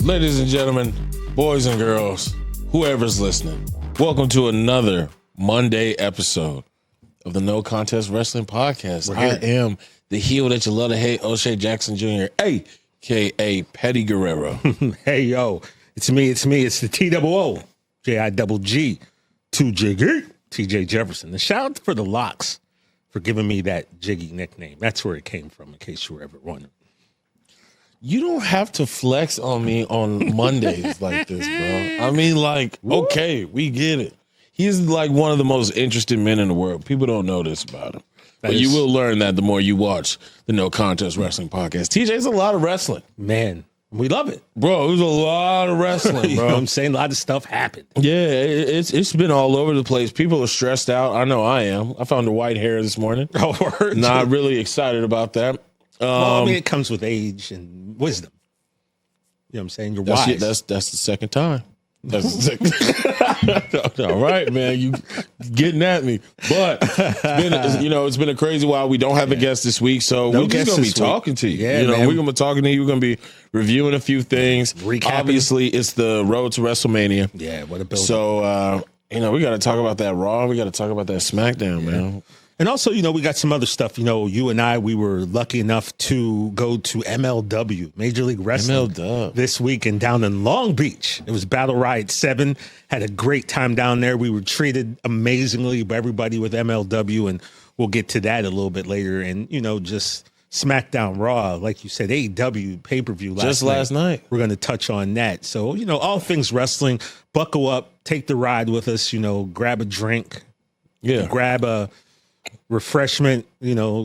Ladies and gentlemen, boys and girls, whoever's listening, welcome to another Monday episode of the No Contest Wrestling Podcast. I am the heel that you love to hate, O'Shea Jackson Jr., a.k.a. Petty Guerrero. Hey, yo, it's me. It's the TWO, J-I-double-G, 2Jiggy, TJ Jefferson. And shout out for the Locks for giving me that Jiggy nickname. That's where it came from, in case you were ever wondering. You don't have to flex on me on Mondays like this, bro. I mean, like, okay, we get it. He's like one of the most interesting men in the world. People don't know this about him. But you will learn that the more you watch the No Contest Wrestling Podcast. TJ's a lot of wrestling. Man, we love it. Bro, there's a lot of wrestling, bro. You know what I'm saying? A lot of stuff happened. Yeah, it's been all over the place. People are stressed out. I know I am. I found a white hair this morning. Not really excited about that. Well, I mean, it comes with age and wisdom. You know what I'm saying? You're wise. That's the second time. That's the second. All right, man, you getting at me. But it's been a crazy while. We don't have a guest this week, so we're just gonna be talking to you. Yeah, we're gonna be talking to you. We're gonna be reviewing a few things. Recapping. Obviously, it's the road to WrestleMania. Yeah, what a build. So we got to talk about that Raw. We got to talk about that SmackDown, man. And also, we got some other stuff. You and I, we were lucky enough to go to MLW, Major League Wrestling, this weekend down in Long Beach. It was Battle Riot 7. Had a great time down there. We were treated amazingly by everybody with MLW, and we'll get to that a little bit later. And, just SmackDown Raw, like you said, AEW pay-per-view last night. We're going to touch on that. So, all things wrestling, buckle up, take the ride with us, grab a drink, grab a refreshment,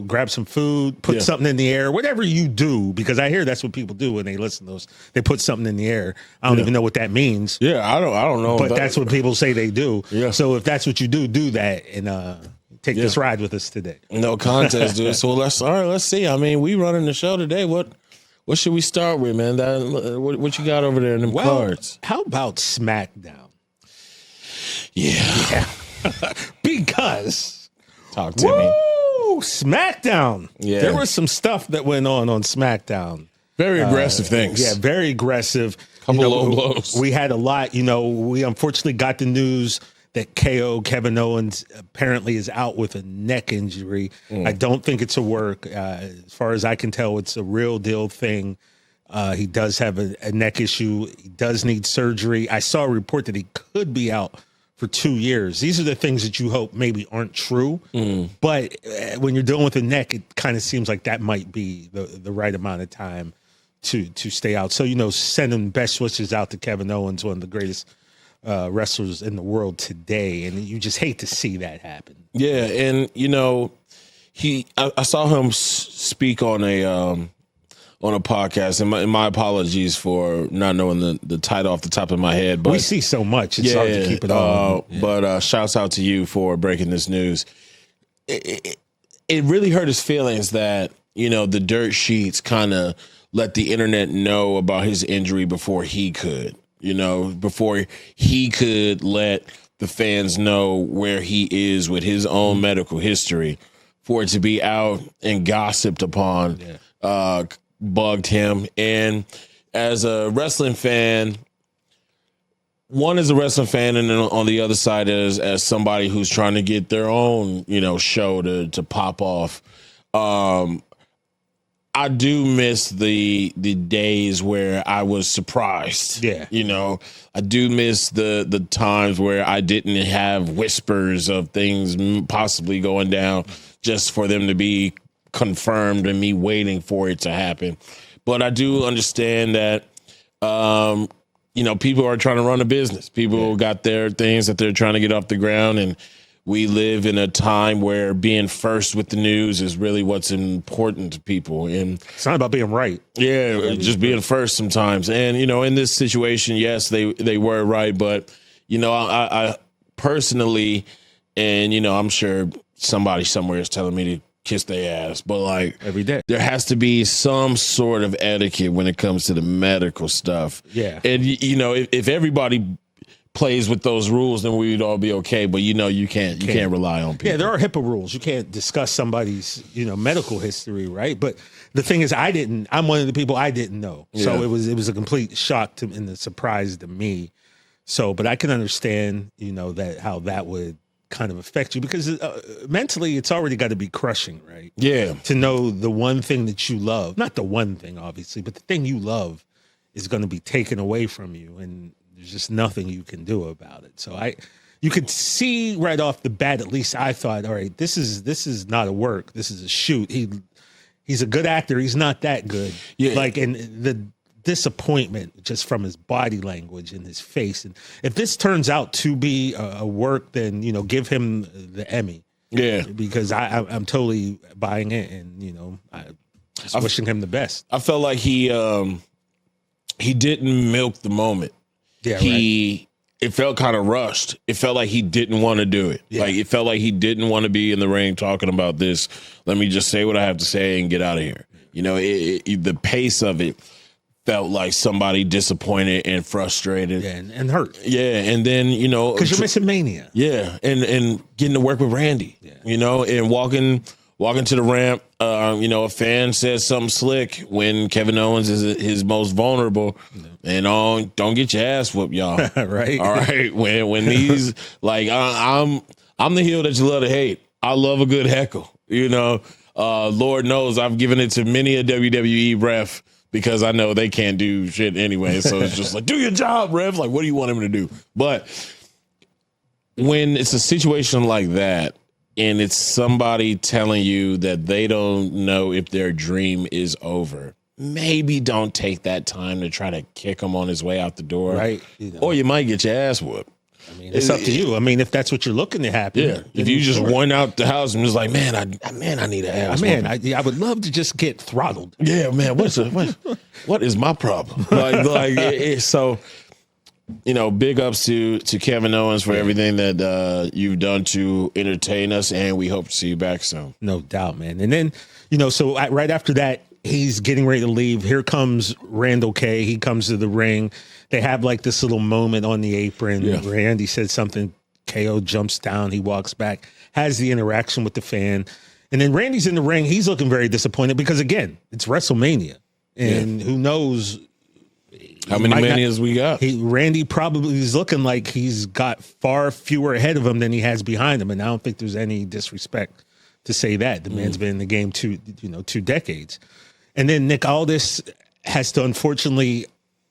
grab some food, put something in the air, whatever you do, because I hear that's what people do when they listen to those. They put something in the air. I don't even know what that means. Yeah, I don't know. But that's what people say they do. Yeah. So if that's what you do that and take this ride with us today. No contest, dude. So let's see. I mean, we running the show today. What should we start with, man? What you got over there in them cards? How about SmackDown? Yeah. Because talk to me. SmackDown. Yeah. There was some stuff that went on SmackDown. Very aggressive things. Yeah, very aggressive. Couple low blows. We had a lot. We unfortunately got the news that KO, Kevin Owens, apparently is out with a neck injury. I don't think it's a work. As far as I can tell, it's a real deal thing. He does have a neck issue. He does need surgery. I saw a report that he could be out for 2 years. These are the things that you hope maybe aren't true. But when you're dealing with a neck, it kind of seems like that might be the right amount of time to stay out. So, sending best wishes out to Kevin Owens, one of the greatest wrestlers in the world today. And you just hate to see that happen. Yeah. And, I saw him speak on a podcast, and my apologies for not knowing the title off the top of my head. But we see so much; it's hard to keep it all. But shouts out to you for breaking this news. It really hurt his feelings that the dirt sheets kind of let the internet know about his injury before he could. Before he could let the fans know where he is with his own medical history, for it to be out and gossiped upon. Bugged him. And as a wrestling fan, one is a wrestling fan, and then on the other side is as somebody who's trying to get their own show to pop off. I do miss the days where I was surprised. I do miss the times where I didn't have whispers of things possibly going down just for them to be confirmed and me waiting for it to happen. But I do understand that people are trying to run a business. People got their things that they're trying to get off the ground, and we live in a time where being first with the news is really what's important to people. And it's not about being right. Yeah, just being first sometimes. And in this situation, yes, they were right, but I personally, and I'm sure somebody somewhere is telling me to kiss their ass, but every day there has to be some sort of etiquette when it comes to the medical stuff. Yeah. And if everybody plays with those rules, then we'd all be okay. But you can't rely on people. Yeah, there are HIPAA rules. You can't discuss somebody's medical history, right? But the thing is, I'm one of the people I didn't know, so it was a complete shock and a surprise to me. So, but I can understand that how that would kind of affect you, because mentally it's already got to be crushing, right? Yeah, to know the one thing that you love, not the one thing obviously, but the thing you love is going to be taken away from you, and there's just nothing you can do about it. So you could see right off the bat, at least I thought, all right, this is not a work, this is a shoot. He's a good actor, he's not that good. Yeah. And the disappointment just from his body language and his face. And if this turns out to be a work, then give him the Emmy. Yeah, because I'm totally buying it, and I'm wishing him the best. I felt like he didn't milk the moment. Yeah, it felt kind of rushed. It felt like he didn't want to do it. Yeah. Like it felt like he didn't want to be in the ring talking about this. Let me just say what I have to say and get out of here. The pace of it felt like somebody disappointed and frustrated. Yeah, and hurt. Yeah, and then, because you're missing Mania. Yeah, and getting to work with Randy, and walking to the ramp. A fan says something slick when Kevin Owens is his most vulnerable, and don't get your ass whooped, y'all. Right? All right. When these I'm the heel that you love to hate. I love a good heckle. Lord knows I've given it to many a WWE ref because I know they can't do shit anyway. So it's just like, do your job, ref. Like, what do you want him to do? But when it's a situation like that, and it's somebody telling you that they don't know if their dream is over, maybe don't take that time to try to kick him on his way out the door. Right. Or you might get your ass whooped. I mean, it's up to you. I mean, if that's what you're looking to happen. Yeah. If you just went out the house and was like, man, I need an ass. Man, I would love to just get throttled. Yeah, man. What is my problem? So, big ups to Kevin Owens for everything that you've done to entertain us, and we hope to see you back soon. No doubt, man. And then, so right after that, he's getting ready to leave. Here comes Randall K. He comes to the ring. They have this little moment on the apron. Yeah. Randy said something. KO jumps down. He walks back, has the interaction with the fan. And then Randy's in the ring. He's looking very disappointed because, again, it's WrestleMania. And who knows how many manias we got. Randy probably is looking like he's got far fewer ahead of him than he has behind him. And I don't think there's any disrespect to say that. The man's been in the game 2 decades. And then Nick Aldis has to unfortunately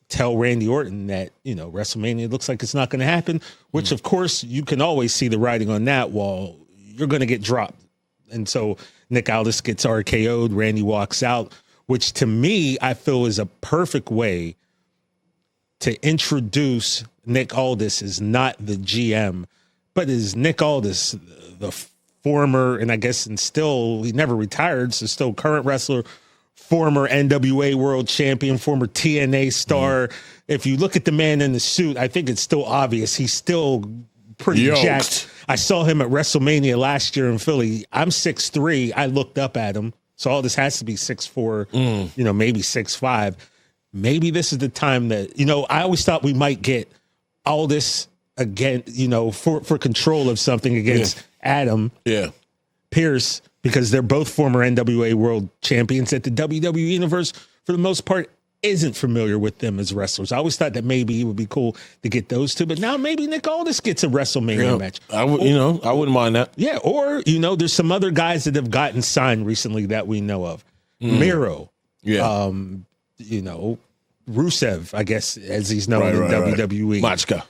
tell Randy Orton that, WrestleMania looks like it's not going to happen, which of course you can always see the writing on that wall. You're going to get dropped. And so Nick Aldis gets RKO'd. Randy walks out, which to me, I feel is a perfect way to introduce Nick Aldis as not the GM, but as Nick Aldis, the former, and I guess, and still, he never retired, so still current wrestler, former NWA world champion, former TNA star. If you look at the man in the suit, I think it's still obvious he's still pretty jacked. I saw him at WrestleMania last year in Philly. I'm 6'3". I looked up at him. So all this has to be 6'4", maybe 6'5". Maybe this is the time that, I always thought we might get Aldis again, for control of something against Adam Pierce, because they're both former NWA world champions that the WWE universe, for the most part, isn't familiar with them as wrestlers. I always thought that maybe it would be cool to get those two, but now maybe Nick Aldis gets a WrestleMania match. I wouldn't mind that. Yeah, or there's some other guys that have gotten signed recently that we know of. Miro, Rusev, I guess, as he's known in WWE. Machka.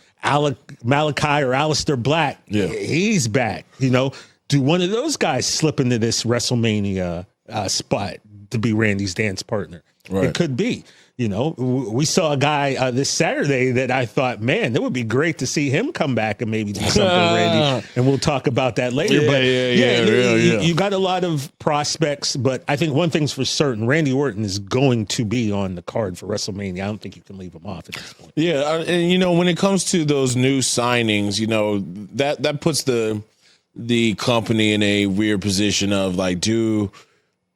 Malachi or Aleister Black, he's back. Do one of those guys slip into this WrestleMania spot to be Randy's dance partner? Right. It could be. We saw a guy this Saturday that I thought, man, it would be great to see him come back and maybe do something, Randy. And we'll talk about that later. You got a lot of prospects, but I think one thing's for certain: Randy Orton is going to be on the card for WrestleMania. I don't think you can leave him off at this point. Yeah, and when it comes to those new signings, that puts the company in a weird position of like, do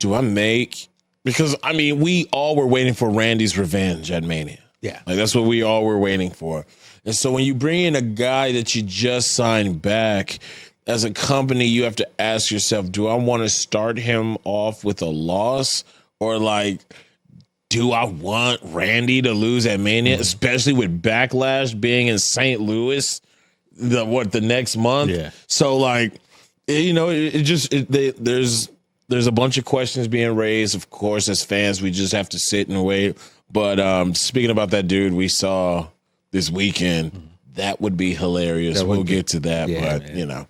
I make? Because, we all were waiting for Randy's revenge at Mania. Yeah. Like, that's what we all were waiting for. And so when you bring in a guy that you just signed back, as a company, you have to ask yourself, do I want to start him off with a loss, or like, do I want Randy to lose at Mania, especially with Backlash being in St. Louis the next month? Yeah. So like, there's a bunch of questions being raised. Of course, as fans, we just have to sit and wait. But speaking about that dude we saw this weekend, that would be hilarious. We'll get to that, but man.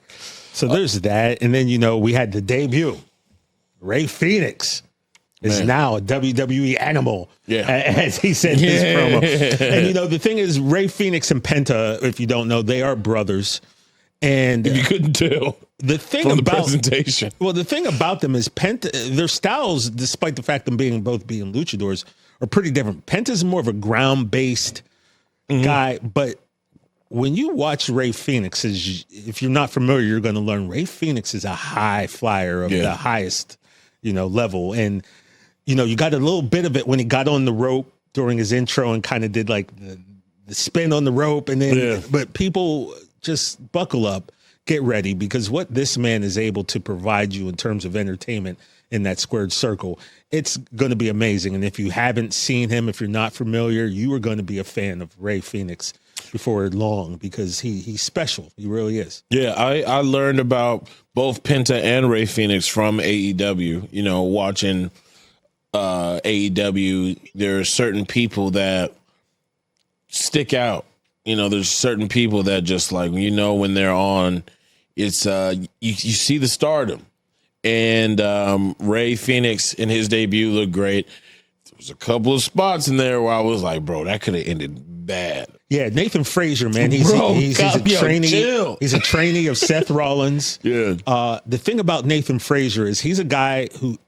So there's that, and then we had the debut. Ray Phoenix is now a WWE animal, as he said in his promo. And the thing is, Ray Phoenix and Penta, if you don't know, they are brothers. And you couldn't tell the thing from about the presentation. Well, the thing about them is Penta, their styles, despite the fact them both being luchadors, are pretty different. Penta's more of a ground-based guy, but when you watch Ray Phoenix, if you're not familiar, you're going to learn Ray Phoenix is a high flyer of the highest, level. And, you got a little bit of it when he got on the rope during his intro and kind of did like the spin on the rope. And then, but people just buckle up, get ready, because what this man is able to provide you in terms of entertainment in that squared circle, it's going to be amazing. And if you haven't seen him, if you're not familiar, you are going to be a fan of Ray Phoenix before long, because he's special. He really is. Yeah, I learned about both Penta and Ray Phoenix from AEW. Watching AEW, there are certain people that stick out. There's certain people that just like, when they're on, it's you see the stardom. And Ray Phoenix in his debut looked great. There was a couple of spots in there where I was like, bro, that could have ended bad. Yeah, Nathan Frazier, man. He's a trainee. Chill. He's a trainee of Seth Rollins. Yeah. The thing about Nathan Frazier is he's a guy who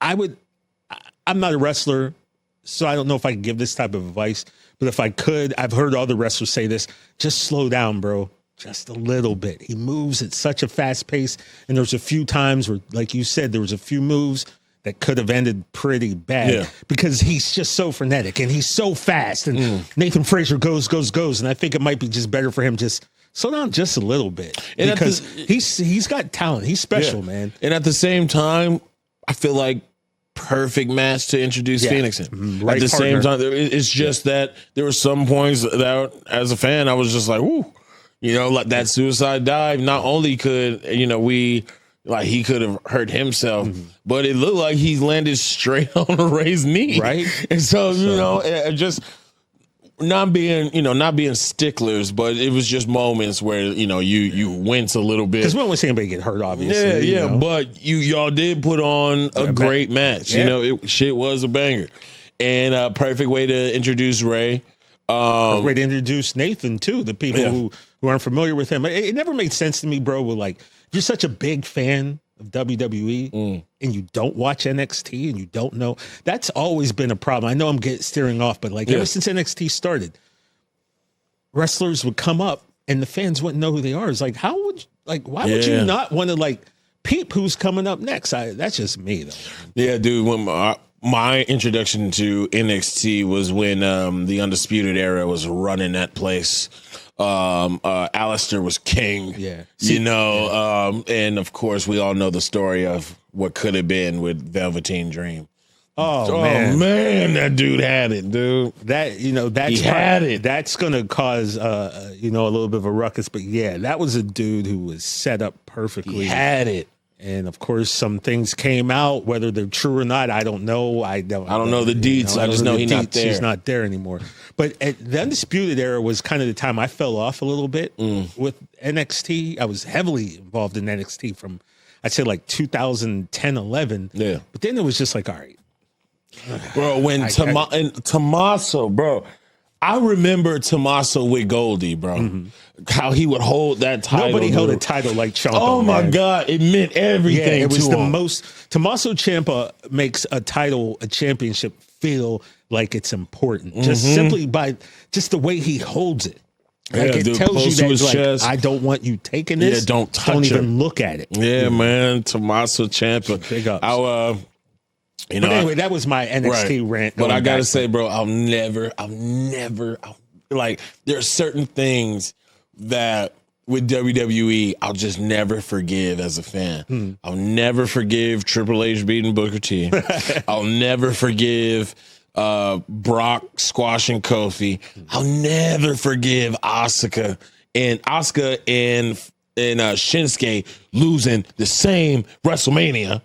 I'm not a wrestler, so I don't know if I can give this type of advice. But if I could, I've heard other wrestlers say this, just slow down, bro. Just a little bit. He moves at such a fast pace. And there's a few times where, like you said, there was a few moves that could have ended pretty bad because he's just so frenetic and he's so fast. And Nathan Frazier goes. And I think it might be just better for him just slow down just a little bit, and because he's got talent. He's special, man. And at the same time, I feel like perfect match to introduce Phoenix in. Right, at the same time, it's just that there were some points that, as a fan, I was just like, whoo, like that suicide dive. Not only could, he could have hurt himself, but it looked like he landed straight on Ray's knee. Right. And so, just not being sticklers, but it was just moments where, you wince a little bit. Because we don't want to see anybody get hurt, obviously. Yeah. But y'all did put on a great match. Yeah. Shit was a banger. And a perfect way to introduce Ray. A way to introduce Nathan, too, the people who aren't familiar with him. It never made sense to me, bro, with like, you're such a big fan of WWE and you don't watch NXT and you don't know. That's always been a problem. I know I'm steering off, but like ever since NXT started, wrestlers would come up and the fans wouldn't know who they are. It's like, why would you not want to like peep who's coming up next? That's just me, though. Yeah, dude. When my introduction to NXT was when the Undisputed Era was running that place. Alistair was king, and of course we all know the story of what could have been with Velveteen Dream. Oh man, that dude had it, dude. That's gonna cause a little bit of a ruckus, but that was a dude who was set up perfectly. He had it. And of course, some things came out, whether they're true or not. I don't know. I don't know the deets. I just know he's not there. He's not there anymore. But the Undisputed Era was kind of the time I fell off a little bit with NXT. I was heavily involved in NXT from, I'd say, like 2010, 11. Yeah. But then it was just like, all right. Bro, when Tommaso, bro, I remember Tommaso with Goldie, bro. How he would hold that title. Nobody held a title like Ciampa. Oh my God, it meant everything. It was to him. Tommaso Ciampa makes a championship feel like it's important, just simply by just the way he holds it. Like it tells you that, like, chest. I don't want you taking this. Yeah, don't even look at it. Yeah, man, Tommaso Ciampa. Big ups. But anyway, that was my NXT rant. But I gotta say, bro, I'll never like there are certain things that with WWE I'll just never forgive as a fan. I'll never forgive Triple H beating Booker T. I'll never forgive Brock squashing Kofi. I'll never forgive Asuka and Shinsuke losing the same WrestleMania.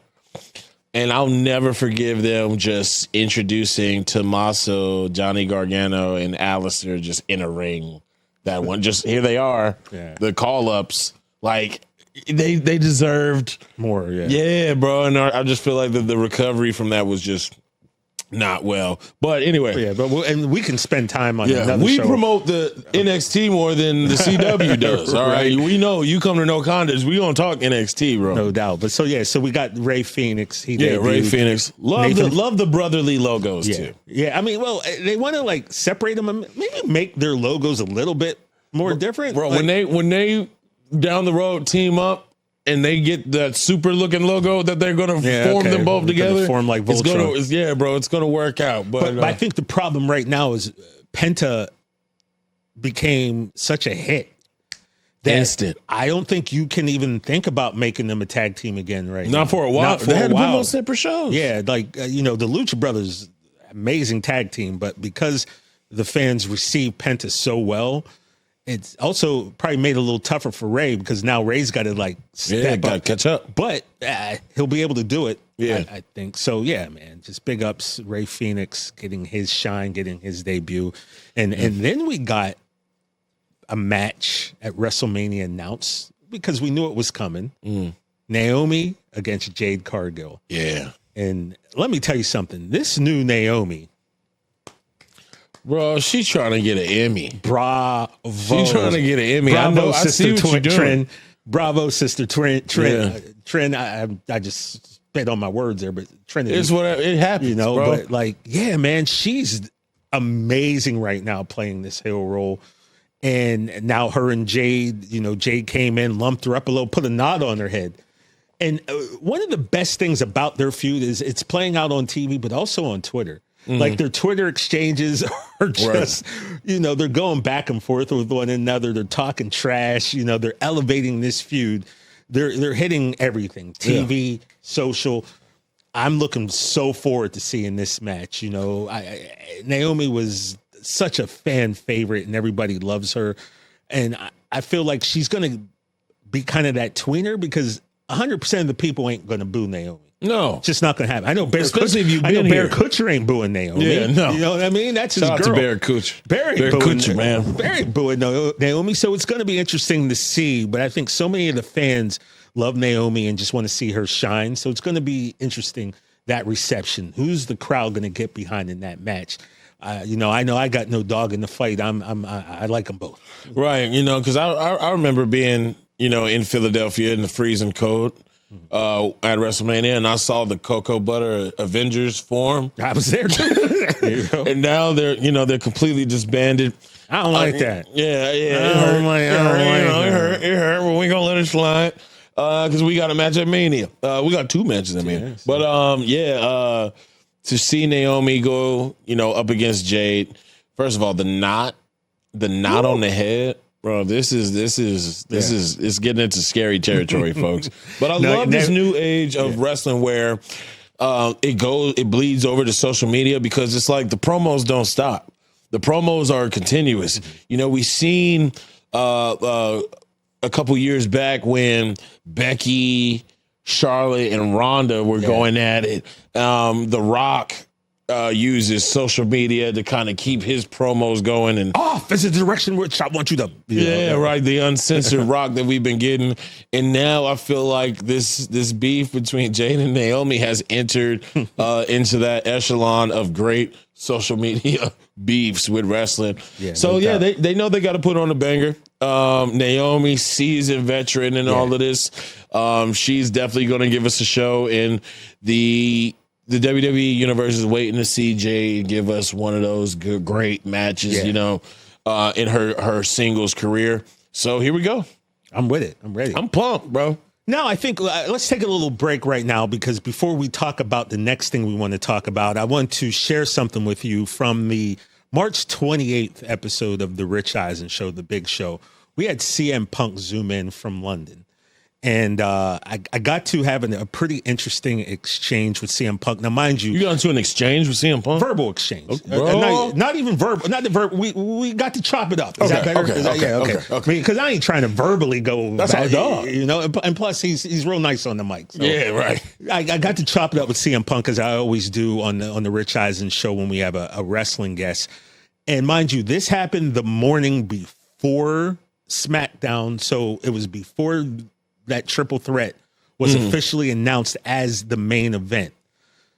And I'll never forgive them just introducing Tommaso, Johnny Gargano, and Alistair just in a ring. That one, just here they are, the call-ups. Like, they deserved more. Yeah, yeah, bro. And I just feel like the recovery from that was just not well. But anyway. Yeah, but we can spend time on another we show. promote the NXT more than the CW does. All right. We know you come to No Condas, we gonna talk NXT, bro. No doubt. But so we got Ray Phoenix. Ray Phoenix. Love the brotherly logos too. Yeah, I mean, well, they want to like separate them and maybe make their logos a little bit more different. Bro, like, when they down the road team up and they get that super looking logo that they're gonna form them both together, form like Voltron. It's gonna work out. But I think the problem right now is Penta became such a hit that instant. I don't think you can even think about making them a tag team again right now. Not for a while. They had to put on separate shows. Yeah, like the Lucha Brothers, amazing tag team, but because the fans receive Penta so well, it's also probably made it a little tougher for Ray because now Ray's got to like step up, catch up. but he'll be able to do it. Yeah, I think so. Yeah, man, just big ups Ray Phoenix getting his shine, getting his debut, and then we got a match at WrestleMania announced because we knew it was coming. Naomi against Jade Cargill. Yeah, and let me tell you something. This new Naomi. Bro, she's trying to get an Emmy. Bravo. She's trying to get an Emmy. Bravo, I see what you're doing. Trent. Bravo, sister Trent. Trent, I just spit on my words there, but Trent is what it happens, bro. But like, yeah, man, she's amazing right now playing this heel role. And now her and Jade, Jade came in, lumped her up a little, put a knot on her head. And one of the best things about their feud is it's playing out on TV, but also on Twitter. Like their Twitter exchanges are just, they're going back and forth with one another. They're talking trash. They're elevating this feud. They're hitting everything, TV, social. I'm looking so forward to seeing this match. Naomi was such a fan favorite and everybody loves her. And I feel like she's going to be kind of that tweener because 100% of the people ain't going to boo Naomi. No, it's just not going to happen. I know Bear Kutcher ain't booing Naomi. Yeah, no. You know what I mean? That's his girl. Shout out to Bear Kutcher. Barry Kutcher, man. Barry booing Naomi. So it's going to be interesting to see. But I think so many of the fans love Naomi and just want to see her shine. So it's going to be interesting, that reception. Who's the crowd going to get behind in that match? I know I got no dog in the fight. I like them both. Right. Because I remember being, in Philadelphia in the freezing cold. At WrestleMania, and I saw the Cocoa Butter Avengers form. I was there too. And now they're completely disbanded. I don't like that. Yeah. It hurt, but we gonna let it slide because we got a match at Mania. We got two matches at Mania. Yes. But to see Naomi go, up against Jade. First of all, the knot on the head. Bro, this is it's getting into scary territory, folks. But I love this new age of wrestling where it bleeds over to social media because it's like the promos don't stop. The promos are continuous. We seen a couple years back when Becky, Charlotte, and Ronda were going at it. The Rock uses social media to kind of keep his promos going and off is the direction which I want you to right, the uncensored Rock that we've been getting. And now I feel like this beef between Jade and Naomi has entered into that echelon of great social media beefs with wrestling. They know they got to put on a banger. Naomi, seasoned veteran and all of this. She's definitely going to give us a show, and the WWE universe is waiting to see Jade give us one of those great matches, in her singles career. So here we go. I'm with it. I'm ready. I'm pumped, bro. Now, I think let's take a little break right now because before we talk about the next thing we want to talk about, I want to share something with you from the March 28th episode of the Rich Eisen Show, the big show, we had CM Punk zoom in from London. And I got to having a pretty interesting exchange with CM Punk. Now, mind you, got into an exchange with CM Punk? Verbal exchange. Not even verbal. Not the verbal. We got to chop it up. Is that better? Okay. Because I ain't trying to verbally go. That's how dog. You know, and plus he's real nice on the mic. So yeah, right. I got to chop it up with CM Punk, as I always do on the Rich Eisen Show when we have a wrestling guest. And mind you, this happened the morning before SmackDown, so it was before that triple threat was officially announced as the main event.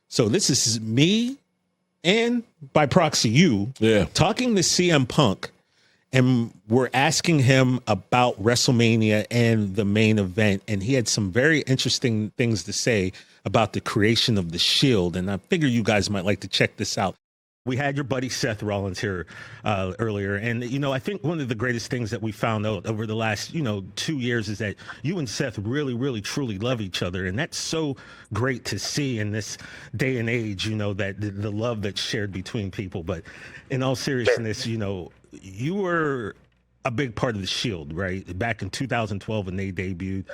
So this is me and by proxy you talking to CM Punk, and we're asking him about WrestleMania and the main event. And he had some very interesting things to say about the creation of the Shield. And I figure you guys might like to check this out. We had your buddy Seth Rollins here earlier. And, you know, I think one of the greatest things that we found out over the last, 2 years is that you and Seth really, really, truly love each other. And that's so great to see in this day and age, that the love that's shared between people. But in all seriousness, you were a big part of the Shield, right? Back in 2012 when they debuted.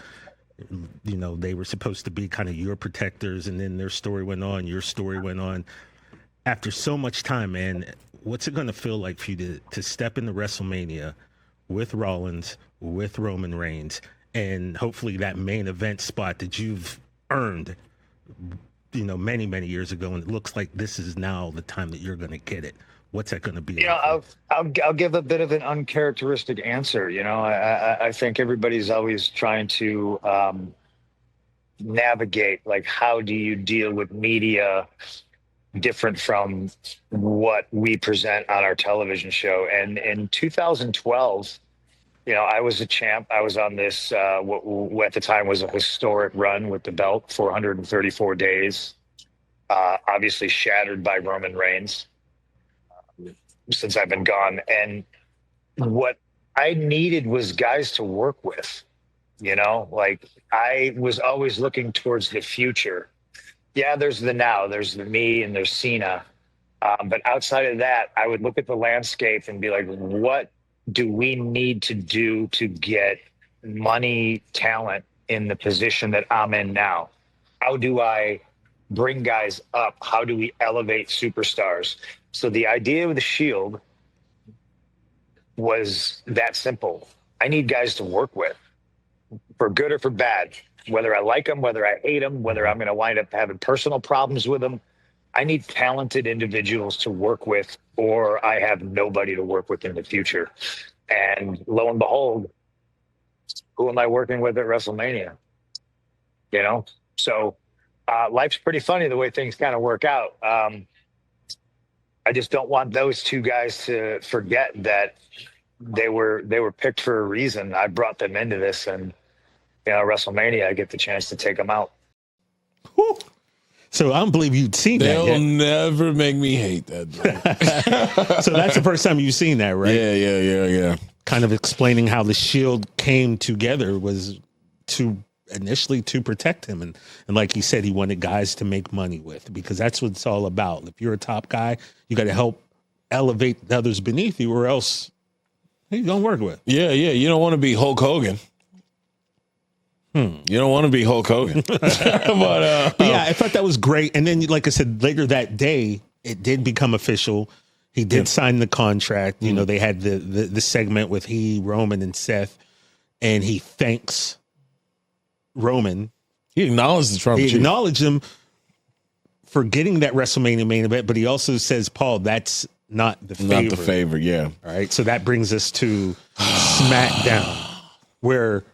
They were supposed to be kind of your protectors, and then their story went on, your story went on. After so much time, man, what's it going to feel like for you to step into WrestleMania with Rollins, with Roman Reigns, and hopefully that main event spot that you've earned, many, many years ago, and it looks like this is now the time that you're going to get it. What's that going to be? I'll give a bit of an uncharacteristic answer. I think everybody's always trying to navigate, like, how do you deal with media different from what we present on our television show. And in 2012, I was a champ. I was on this, what at the time was a historic run with the belt, 434 days, obviously shattered by Roman Reigns since I've been gone. And what I needed was guys to work with, like I was always looking towards the future. Yeah, there's the now, there's the me, and there's Cena. But outside of that, I would look at the landscape and be like, what do we need to do to get money, talent in the position that I'm in now? How do I bring guys up? How do we elevate superstars? So the idea of the Shield was that simple. I need guys to work with, for good or for bad. Whether I like them, whether I hate them, whether I'm going to wind up having personal problems with them, I need talented individuals to work with, or I have nobody to work with in the future. And lo and behold, who am I working with at WrestleMania? So life's pretty funny the way things kind of work out. I just don't want those two guys to forget that they were picked for a reason. I brought them into this, and WrestleMania, I get the chance to take them out. Whew. So I don't believe you'd seen that yet. They'll never make me hate that. So that's the first time you've seen that, right? Yeah. Kind of explaining how the Shield came together was initially to protect him. And like he said, he wanted guys to make money with, because that's what it's all about. If you're a top guy, you got to help elevate the others beneath you, or else who you going to work with? Yeah. You don't want to be Hulk Hogan. You don't want to be Hulk Hogan. but yeah, I thought that was great. And then, like I said, later that day, it did become official. He did sign the contract. They had the segment with Roman, and Seth, and he thanks Roman. He acknowledged the Trump. He acknowledged him for getting that WrestleMania main event, but he also says, Paul, that's not the favorite. Not the favorite, yeah. All right, so that brings us to SmackDown, where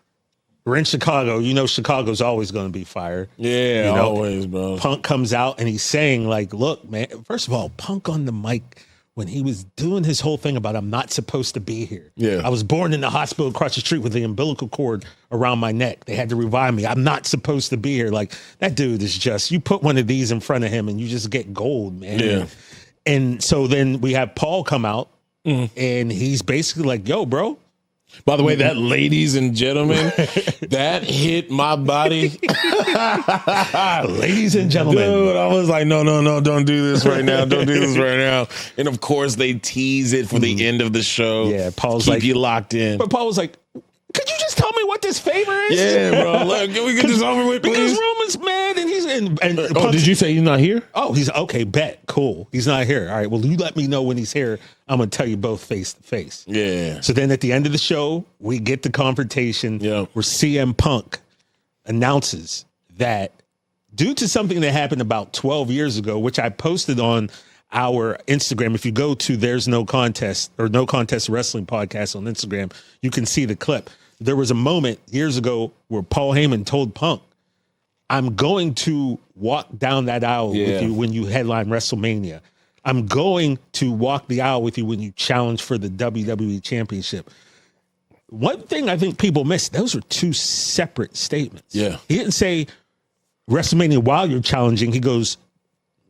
we're in Chicago. Chicago's always going to be fire. Yeah, always, bro. Punk comes out and he's saying, like, look, man, first of all, Punk on the mic when he was doing his whole thing about I'm not supposed to be here. Yeah. I was born in the hospital across the street with the umbilical cord around my neck. They had to revive me. I'm not supposed to be here. Like, that dude is just, you put one of these in front of him and you just get gold, man. Yeah. And so then we have Paul come out and he's basically like, yo, bro, By the way, that, ladies and gentlemen, that hit my body. Ladies and gentlemen. Dude, I was like, no, don't do this right now. Don't do this right now. And of course, they tease it for the end of the show. Yeah, Paul's keep like, you locked in. But Paul was like, could you just tell me what this favor is? Yeah, bro. Look, can we get this over with, please? Because Roman's mad and he's in. Oh, did you say he's not here? Oh, he's okay. Bet. Cool. He's not here. All right. Well, you let me know when he's here. I'm going to tell you both face to face. Yeah. So then at the end of the show, we get the confrontation where CM Punk announces that due to something that happened about 12 years ago, which I posted on our Instagram. If you go to There's No Contest or No Contest Wrestling Podcast on Instagram, you can see the clip. There was a moment years ago where Paul Heyman told Punk, I'm going to walk down that aisle with you when you headline WrestleMania. I'm going to walk the aisle with you when you challenge for the WWE Championship. One thing I think people miss, those are two separate statements. Yeah. He didn't say WrestleMania while you're challenging. He goes,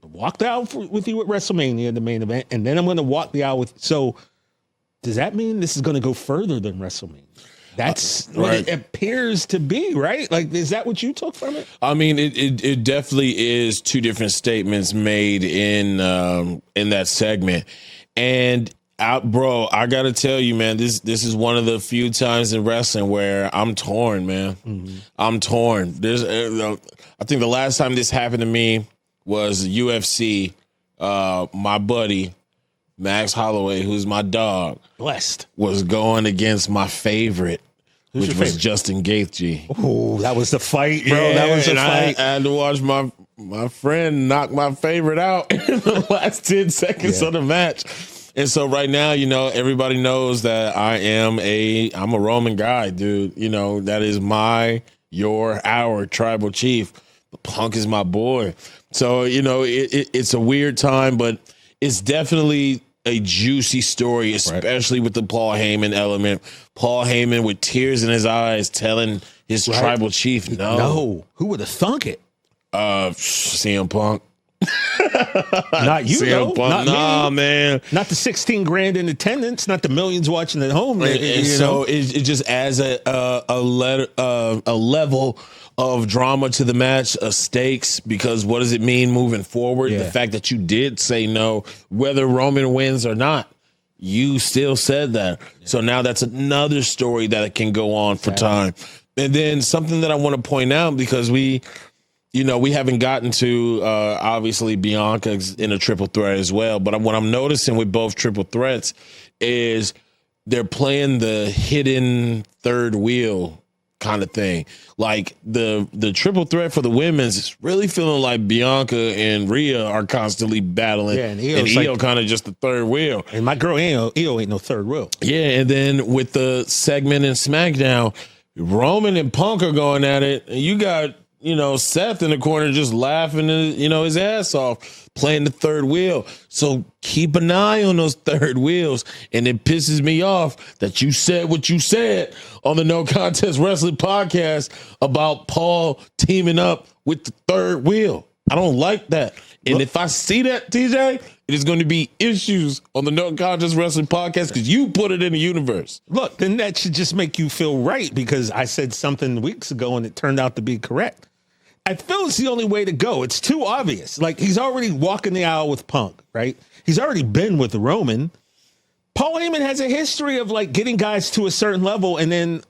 walk the aisle with you at WrestleMania, the main event, and then I'm going to walk the aisle with. So does that mean this is going to go further than WrestleMania? That's what it appears to be, right? Like, is that what you took from it? I mean, it definitely is two different statements made in that segment. And bro, I got to tell you, man, this is one of the few times in wrestling where I'm torn, man. Mm-hmm. I'm torn. I think the last time this happened to me was UFC. My buddy Max Holloway, who's my dog, was going against my favorite, which was Justin Gaethje. Oh, that was the fight, bro. Yeah, that was the fight. I had to watch my friend knock my favorite out in the last 10 seconds of the match. And so right now, you know, everybody knows that I'm a Roman guy, dude. You know, that is our tribal chief. Punk is my boy. So, you know, it's a weird time, but it's definitely a juicy story, especially with the Paul Heyman element. Paul Heyman with tears in his eyes telling his tribal chief, no. Who would have thunk it? CM Punk. Not you, though. Not nah, me. Man. Not the 16 grand in attendance, not the millions watching at home. And so it just adds a level of drama to the match, stakes, because what does it mean moving forward? The fact that you did say no, whether Roman wins or not, you still said that. So now that's another story that can go on for time. And then something that I want to point out, because we haven't gotten to, obviously, Bianca's in a triple threat as well. But what I'm noticing with both triple threats is they're playing the hidden third wheel kind of thing. Like the triple threat for the women's is really feeling like Bianca and Rhea are constantly battling. Yeah, and Io kind of just the third wheel. And my girl Io ain't no third wheel. Yeah, and then with the segment in SmackDown, Roman and Punk are going at it, and you got Seth in the corner just laughing, his ass off, playing the third wheel. So keep an eye on those third wheels. And it pisses me off that you said what you said on the No Contest Wrestling Podcast about Paul teaming up with the third wheel. I don't like that. And if I see that, TJ, it is going to be issues on the No Contest Wrestling Podcast because you put it in the universe. Look, then that should just make you feel right because I said something weeks ago and it turned out to be correct. I feel it's the only way to go. It's too obvious. Like, he's already walking the aisle with Punk, right? He's already been with Roman. Paul Heyman has a history of, like, getting guys to a certain level and then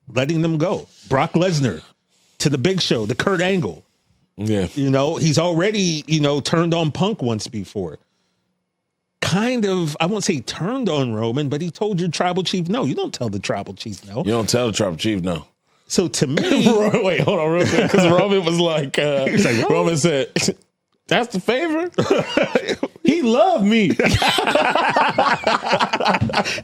letting them go. Brock Lesnar to the Big Show, the Kurt Angle. Yeah. He's already, turned on Punk once before. Kind of, I won't say turned on Roman, but he told your tribal chief no. You don't tell the tribal chief no. You don't tell the tribal chief no. So to me, wait, hold on real quick, because Roman was like, Roman said, "That's the favor." He loved me.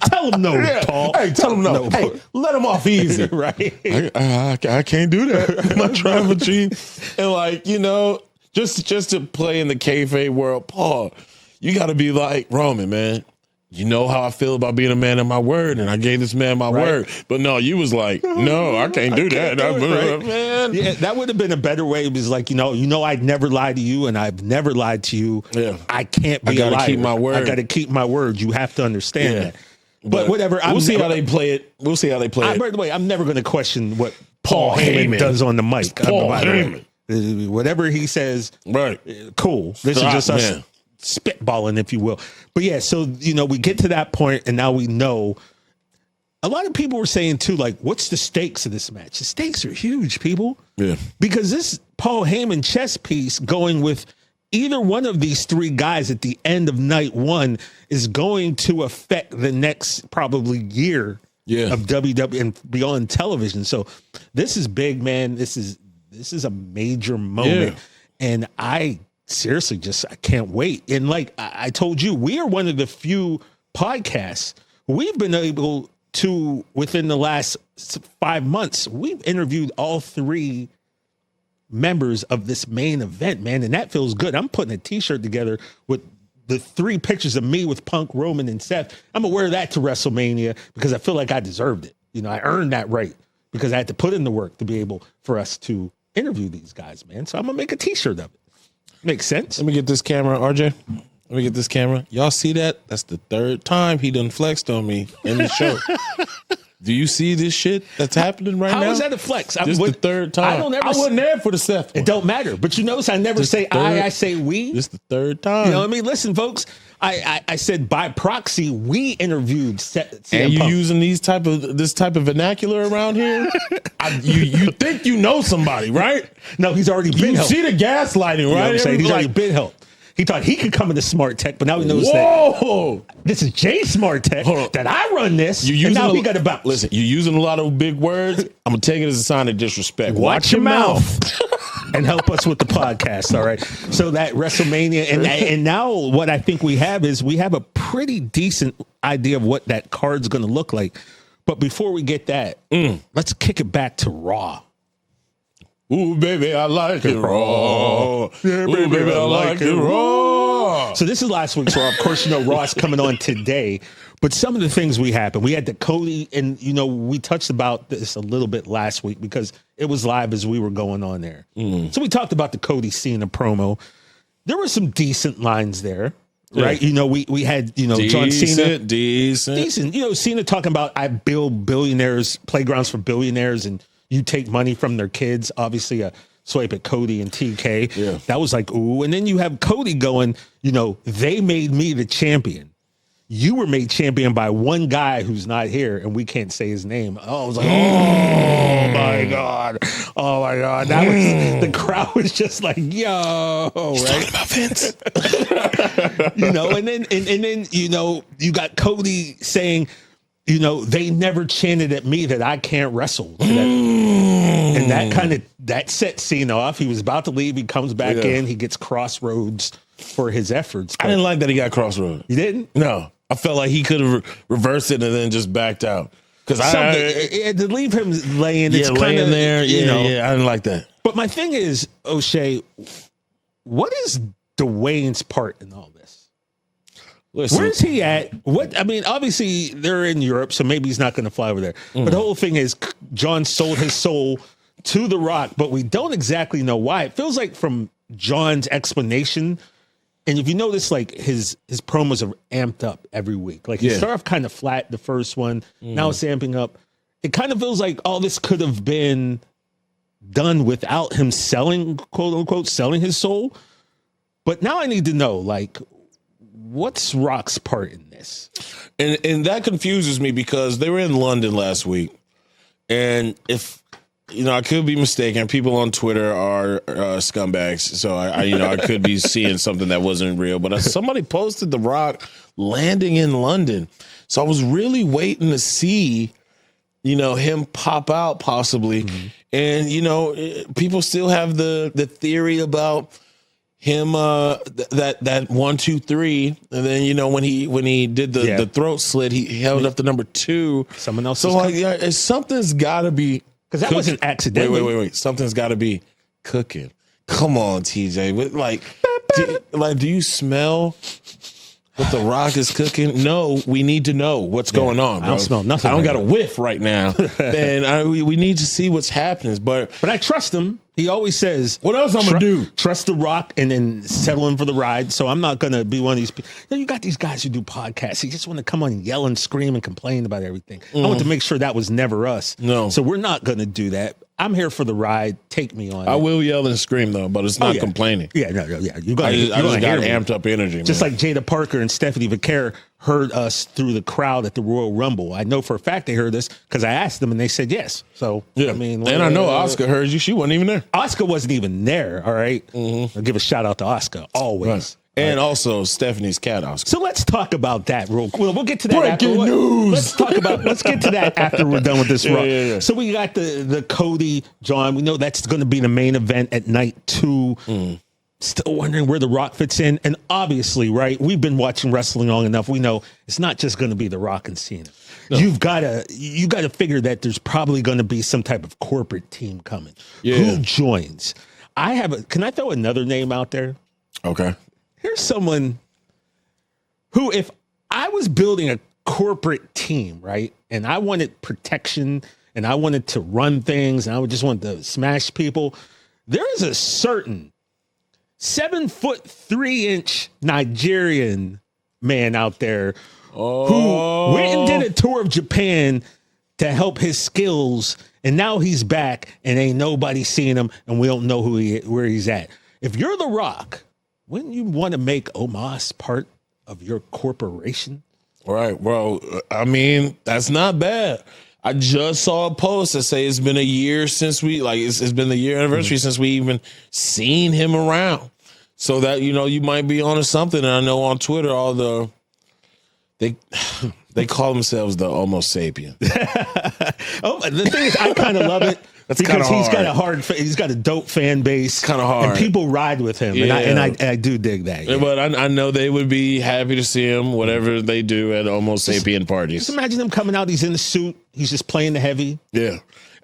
Tell him no, Paul. Hey, tell him no. Hey, let him off easy, right? I can't do that. My tribal chief, and just to play in the kayfabe world, Paul, you got to be like Roman, man. You know how I feel about being a man of my word, and I gave this man my word. But no, you was like, no, I can't do that. Man. Yeah, that would have been a better way. It was like, I'd never lie to you, and I've never lied to you. Yeah. I can't be a liar. Keep my word. I got to keep my word. You have to understand that. But whatever. We'll see how they play it. We'll see how they play it. By the way, I'm never going to question what Paul Heyman does on the mic. Paul Heyman. Whatever he says, right? Cool. This is just us spitballing, if you will. But yeah, so we get to that point, and now we know. A lot of people were saying too, like, what's the stakes of this match? The stakes are huge, people. Yeah. Because this Paul Heyman chess piece going with either one of these three guys at the end of night one is going to affect the next probably year of WWE and beyond television. So this is big, man. This is a major moment. And I seriously I can't wait. And like I told you, we are one of the few podcasts we've been able to, within the last 5 months, we've interviewed all three members of this main event, man. And that feels good. I'm putting a t-shirt together with the three pictures of me with Punk, Roman, and Seth. I'm gonna wear that to WrestleMania because I feel like I deserved it. I earned that right because I had to put in the work to be able for us to interview these guys, man. So I'm gonna make a t-shirt of it. Makes sense. Let me get this camera, RJ. Let me get this camera. Y'all see that? That's the third time he done flexed on me in the show. Do you see this shit that's happening right now? How is that a flex? This the third time. I wasn't there for the Seth one. It don't matter. But you notice I never say I say we. This the third time. You know what I mean? Listen, folks, I said by proxy, we interviewed CM and you Punk. using this type of vernacular around here? You think you know somebody, right? No, he's already been helped. You see the gaslighting, right? You know what I'm saying? He's already been helped. He thought he could come into Smart Tech, but now he knows that this is Jay Smart Tech, that I run this, and now he got to bounce. Listen, you're using a lot of big words. I'm going to take it as a sign of disrespect. Watch your mouth. And help us with the podcast, all right? So that WrestleMania, and now what I think we have is we have a pretty decent idea of what that card's going to look like. But before we get that, let's kick it back to Raw. Ooh, baby, I like it raw. Yeah, baby, I like it raw. So this is last week's Raw. Of course, Raw is coming on today. But some of the things we happened, we had the Cody, and we touched about this a little bit last week because it was live as we were going on there. So we talked about the Cody Cena promo. There were some decent lines there, right? We had John Cena, decent. Cena talking about I build billionaires playgrounds for billionaires, and you take money from their kids. Obviously, a swipe at Cody and TK. Yeah. That was like, ooh. And then you have Cody going, they made me the champion. You were made champion by one guy who's not here, and we can't say his name. Oh, I was like, oh my God. Oh my God. That was the crowd was just like, yo, right? About Vince. And then you got Cody saying, they never chanted at me that I can't wrestle. And that set Cena off. He was about to leave. He comes back in. He gets Crossroads for his efforts. I didn't like that he got Crossroads. You didn't? No. I felt like he could have reversed it and then just backed out. Because to leave him laying, it's kind of there. I didn't like that. But my thing is, O'Shea, what is Dwayne's part in all this? Listen, where's he at? Obviously they're in Europe, so maybe he's not going to fly over there. But the whole thing is, John sold his soul to The Rock, but we don't exactly know why. It feels like from John's explanation. And if you notice, like his promos are amped up every week. Like he started off kind of flat the first one. Now it's amping up. It kind of feels like all this could have been done without him selling, quote unquote, selling his soul. But now I need to know, like, what's Rock's part in this? And that confuses me because they were in London last week. And if I could be mistaken. People on Twitter are scumbags, so I could be seeing something that wasn't real. But somebody posted The Rock landing in London, so I was really waiting to see, him pop out possibly. And people still have the theory about him that 1, 2, 3, and then when he did the throat slit, he held up the number 2. Someone else. So something's got to be. Because that wasn't accidental. Wait. Something's got to be cooking. Come on, TJ. Do you smell what The Rock is cooking? No, we need to know what's going on, bro. I don't smell nothing. I don't right got a whiff right now. And we need to see what's happening. But I trust him. He always says, what else I'm going to do? Trust The Rock and then settle in for the ride. So I'm not going to be one of these people. You got these guys who do podcasts. He just want to come on and yell and scream and complain about everything. I want to make sure that was never us. No. So we're not going to do that. I'm here for the ride. Take me on. I will yell and scream, though, but it's not complaining. Yeah, no, yeah. You got I just got amped up energy, Just man. like Jada Parker and Stephanie Vaquer heard us through the crowd at the Royal Rumble. I know for a fact they heard us because I asked them and they said yes. So, yeah. I mean. And I know Oscar heard you. She wasn't even there. Oscar wasn't even there, all right? I'll give a shout out to Oscar, always. Right. And also Stephanie's cat, Oscar. So let's talk about that real quick. We'll get to that Breaking after. news. Let's get to that after we're done with this run. Yeah. So we got the Cody, John. We know that's going to be the main event at night 2. Still wondering where The Rock fits in. And obviously, right, we've been watching wrestling long enough. We know it's not just going to be The Rock and Cena. No. You got to figure that there's probably going to be some type of corporate team coming. Yeah. Who joins? Can I throw another name out there? Okay. Here's someone who, if I was building a corporate team, right, and I wanted protection and I wanted to run things and I would just want to smash people, there is a certain 7'3" Nigerian man out there who went and did a tour of Japan to help his skills, and now he's back and ain't nobody seeing him, and we don't know where he's at. If you're The Rock, wouldn't you want to make Omos part of your corporation? Right. Well, I mean, that's not bad. I just saw a post that say it's been a year since it's been the year anniversary since we even seen him around. So that, you might be onto something. And I know on Twitter, they call themselves the Homo sapien. The thing is, I kind of love it. That's because hard. He's got a dope fan base. Kind of hard. And people ride with him. Yeah. And I do dig that. Yeah. But I know they would be happy to see him, whatever they do at Homo sapien parties. Just imagine him coming out. He's in the suit. He's just playing the heavy. Yeah.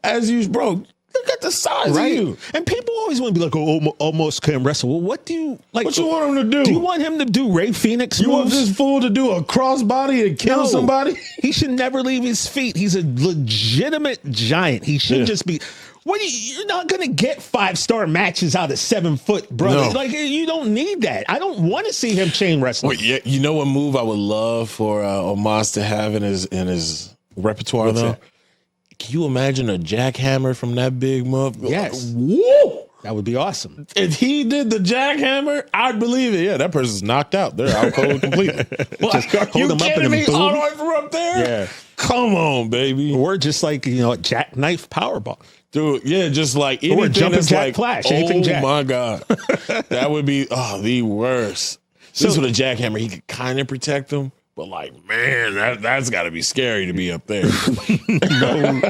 As you, bro, look at the size of you. And people always want to be like, almost can't wrestle. Well, what do you like? What you want him to do? Do you want him to do Ray Phoenix You moves? want this fool to do a crossbody and kill somebody? He should never leave his feet. He's a legitimate giant. He should just be. You're not going to get 5-star matches out of 7 foot, brother. No. Like, you don't need that. I don't want to see him chain wrestle. Wait, yeah, you know what move I would love for Omos to have in his repertoire? What's though? that? Can you imagine a jackhammer from that big move? Yes. Woo! That would be awesome. If he did the jackhammer, I'd believe it. Yeah, that person's knocked out. They're out cold completely. Just hold them up and me boom. all the way from up there? Yeah. Come on, baby. Or just like, jackknife powerball. Dude, yeah, just like anything Or jumping that's jack like, flash. My God. That would be the worst. This with a jackhammer, he could kind of protect them, but like, man, that's got to be scary to be up there. No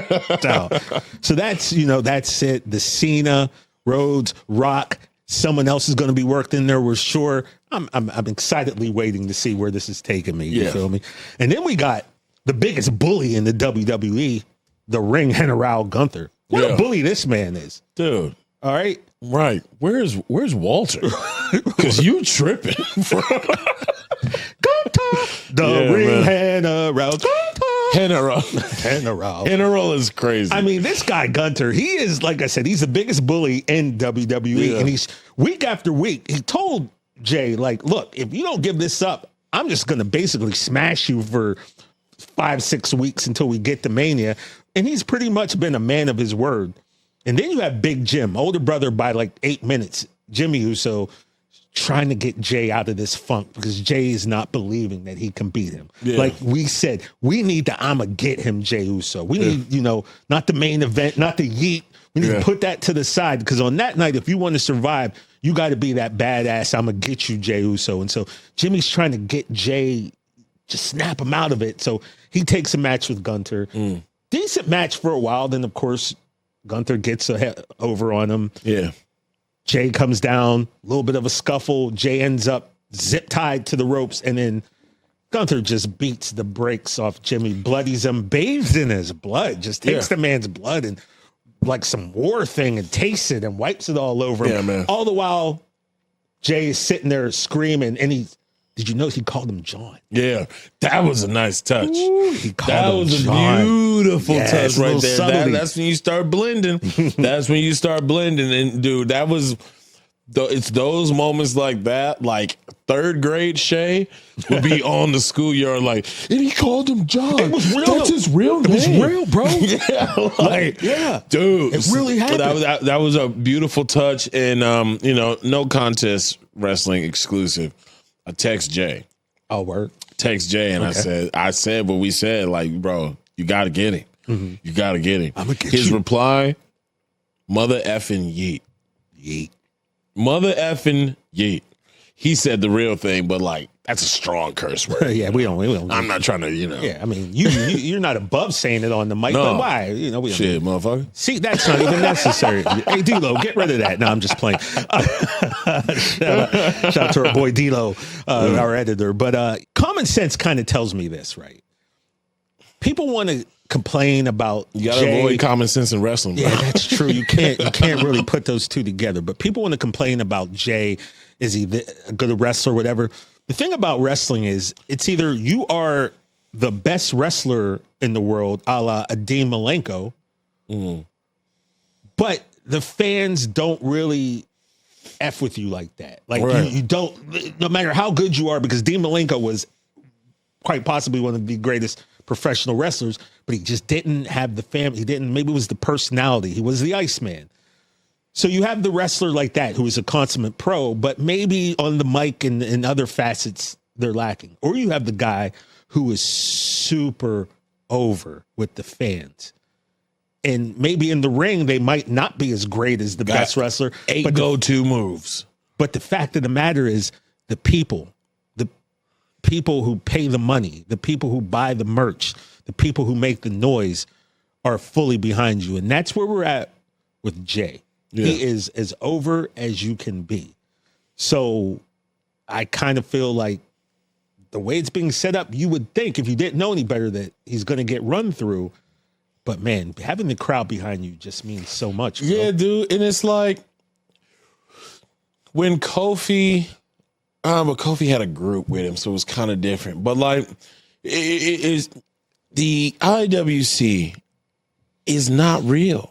doubt. So that's it. The Cena, Rhodes, Rock, someone else is going to be worked in there. We're sure. I'm excitedly waiting to see where this is taking me. You feel me? And then we got the biggest bully in the WWE, the ring general Gunther. What a bully this man is, dude. All right, right. Where's Walter? Because you tripping. Gunther, the ring general. General is crazy. I mean, this guy Gunther, he is, like I said, he's the biggest bully in WWE, and he's week after week. He told Jay, like, look, if you don't give this up, I'm just gonna basically smash you for 5-6 weeks until we get to Mania. And he's pretty much been a man of his word. And then you have Big Jim, older brother by like 8 minutes, Jimmy Uso, trying to get Jay out of this funk because Jay is not believing that he can beat him. Yeah. Like we said, we need to get him Jay Uso. We need, not the main event, not the yeet. We need to put that to the side because on that night, if you want to survive, you got to be that badass. I'm going to get you Jay Uso. And so Jimmy's trying to get Jay, just snap him out of it. So he takes a match with Gunther. Decent match for a while. Then, of course, Gunther gets over on him. Yeah. Jay comes down, a little bit of a scuffle. Jay ends up zip tied to the ropes. And then Gunther just beats the brakes off Jimmy, bloodies him, bathes in his blood, just takes the man's blood and like some war thing and tastes it and wipes it all over him. Yeah, man. All the while, Jay is sitting there screaming and he's Did you know he called him John? Yeah, that was a nice touch. Ooh, That was a beautiful touch right there. That's when you start blending. That's when you start blending. And dude, that was, it's those moments like that, like third grade Shay would be on the schoolyard like, and he called him John. It was real. That's his real name. It was real, bro. Yeah, like, yeah, dude, it really happened. That was a beautiful touch. And no contest wrestling exclusive. I text Jay. Oh, word. Text Jay, and Okay. I said what we said, like, bro, you got to get him. Mm-hmm. You got to get him. I'm gonna get His you. reply, mother effing yeet. Yeet. Mother effing yeet. He said the real thing, but like, that's a strong curse word. Yeah, we don't. I'm not trying to, Yeah, I mean, you're not above saying it on the mic, No. but why? We don't. Shit, motherfucker. See, that's not even necessary. Hey, D-Lo, get rid of that. No, I'm just playing. Shout out to our boy D-Lo, our editor. But common sense kind of tells me this, right? People want to complain about You got to avoid common sense in wrestling, bro. Yeah, that's true. You can't really put those two together. But people want to complain about Jay. Is he a good wrestler or whatever? The thing about wrestling is it's either you are the best wrestler in the world, a la Dean Malenko, but the fans don't really F with you like that. Like Right. you don't, no matter how good you are, because Dean Malenko was quite possibly one of the greatest professional wrestlers, but he just didn't have the family. He didn't, maybe it was the personality. He was the Iceman. So you have the wrestler like that who is a consummate pro, but maybe on the mic and other facets, they're lacking. Or you have the guy who is super over with the fans. And maybe in the ring, they might not be as great as the best wrestler. 8 go-to moves. But the fact of the matter is the people who pay the money, the people who buy the merch, the people who make the noise are fully behind you. And that's where we're at with Jay. Yeah. He is as over as you can be. So I kind of feel like the way it's being set up, you would think if you didn't know any better that he's going to get run through. But man, having the crowd behind you just means so much. Bro. Yeah, dude. And it's like when Kofi, but Kofi had a group with him, so it was kind of different. But like, it is the IWC is not real.